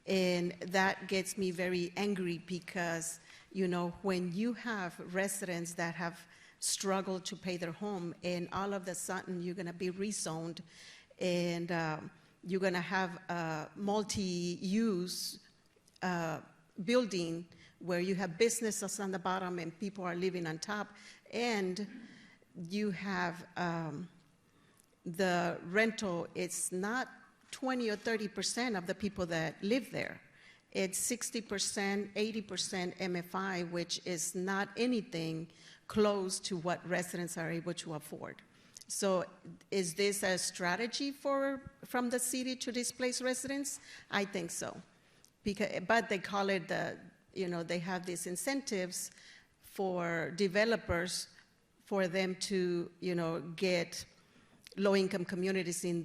And that gets me very angry because, when you have residents that have struggled to pay their home and all of a sudden you're gonna be rezoned and you're going to have a multi-use building where you have businesses on the bottom and people are living on top, and you have the rental. It's not 20 or 30% of the people that live there. It's 60%, 80% MFI, which is not anything close to what residents are able to afford. So is this a strategy from the city to displace residents? I think so. But they call it they have these incentives for developers for them to, get low-income communities in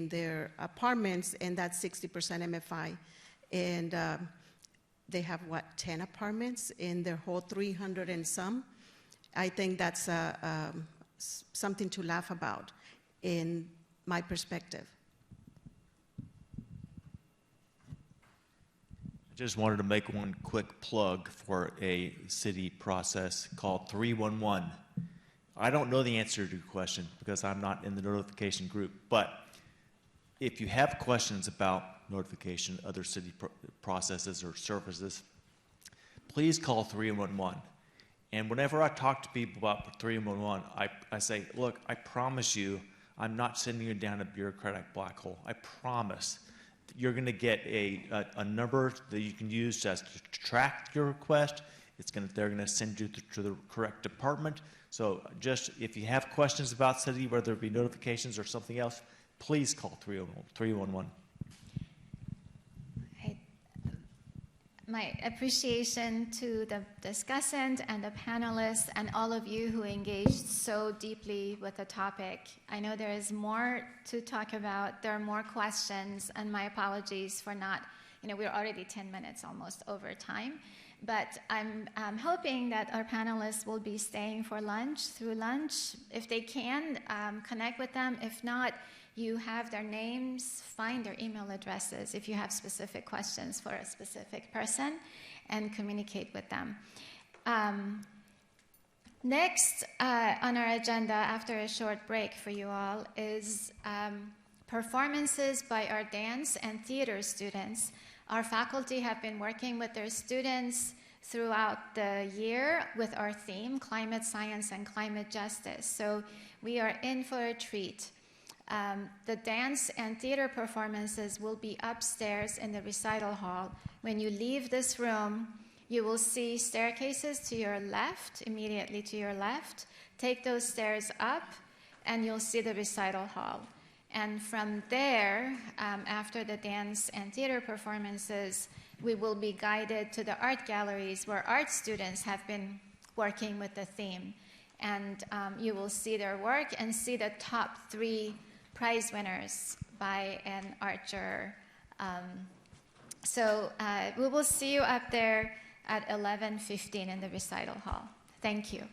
their apartments, and that's 60% MFI. And they have, 10 apartments in their whole 300 and some? I think that's something to laugh about in my perspective. I just wanted to make one quick plug for a city process called 311. I don't know the answer to your question because I'm not in the notification group, but if you have questions about notification, other city processes or services, please call 311. And whenever I talk to people about 311, I say, look, I promise you, I'm not sending you down a bureaucratic black hole. I promise. You're going to get a number that you can use to track your request. They're going to send you to the correct department. So just if you have questions about city, whether it be notifications or something else, please call 311. my appreciation to the discussant and the panelists and all of you who engaged so deeply with the topic. I know there is more to talk about. There are more questions, and my apologies for not, we're already 10 minutes almost over time. But I'm hoping that our panelists will be staying for lunch, through lunch. If they can, connect with them. If not, you have their names, find their email addresses if you have specific questions for a specific person, and communicate with them. Next on our agenda, after a short break for you all, is performances by our dance and theater students. Our faculty have been working with their students throughout the year with our theme, Climate Science and Climate Justice. So we are in for a treat. The dance and theater performances will be upstairs in the recital hall. When you leave this room, you will see staircases to your left, immediately to your left. Take those stairs up, and you'll see the recital hall. And from there, after the dance and theater performances, we will be guided to the art galleries where art students have been working with the theme. And you will see their work and see the top 3 prize winners by an art juror. So we will see you up there at 11:15 in the recital hall. Thank you.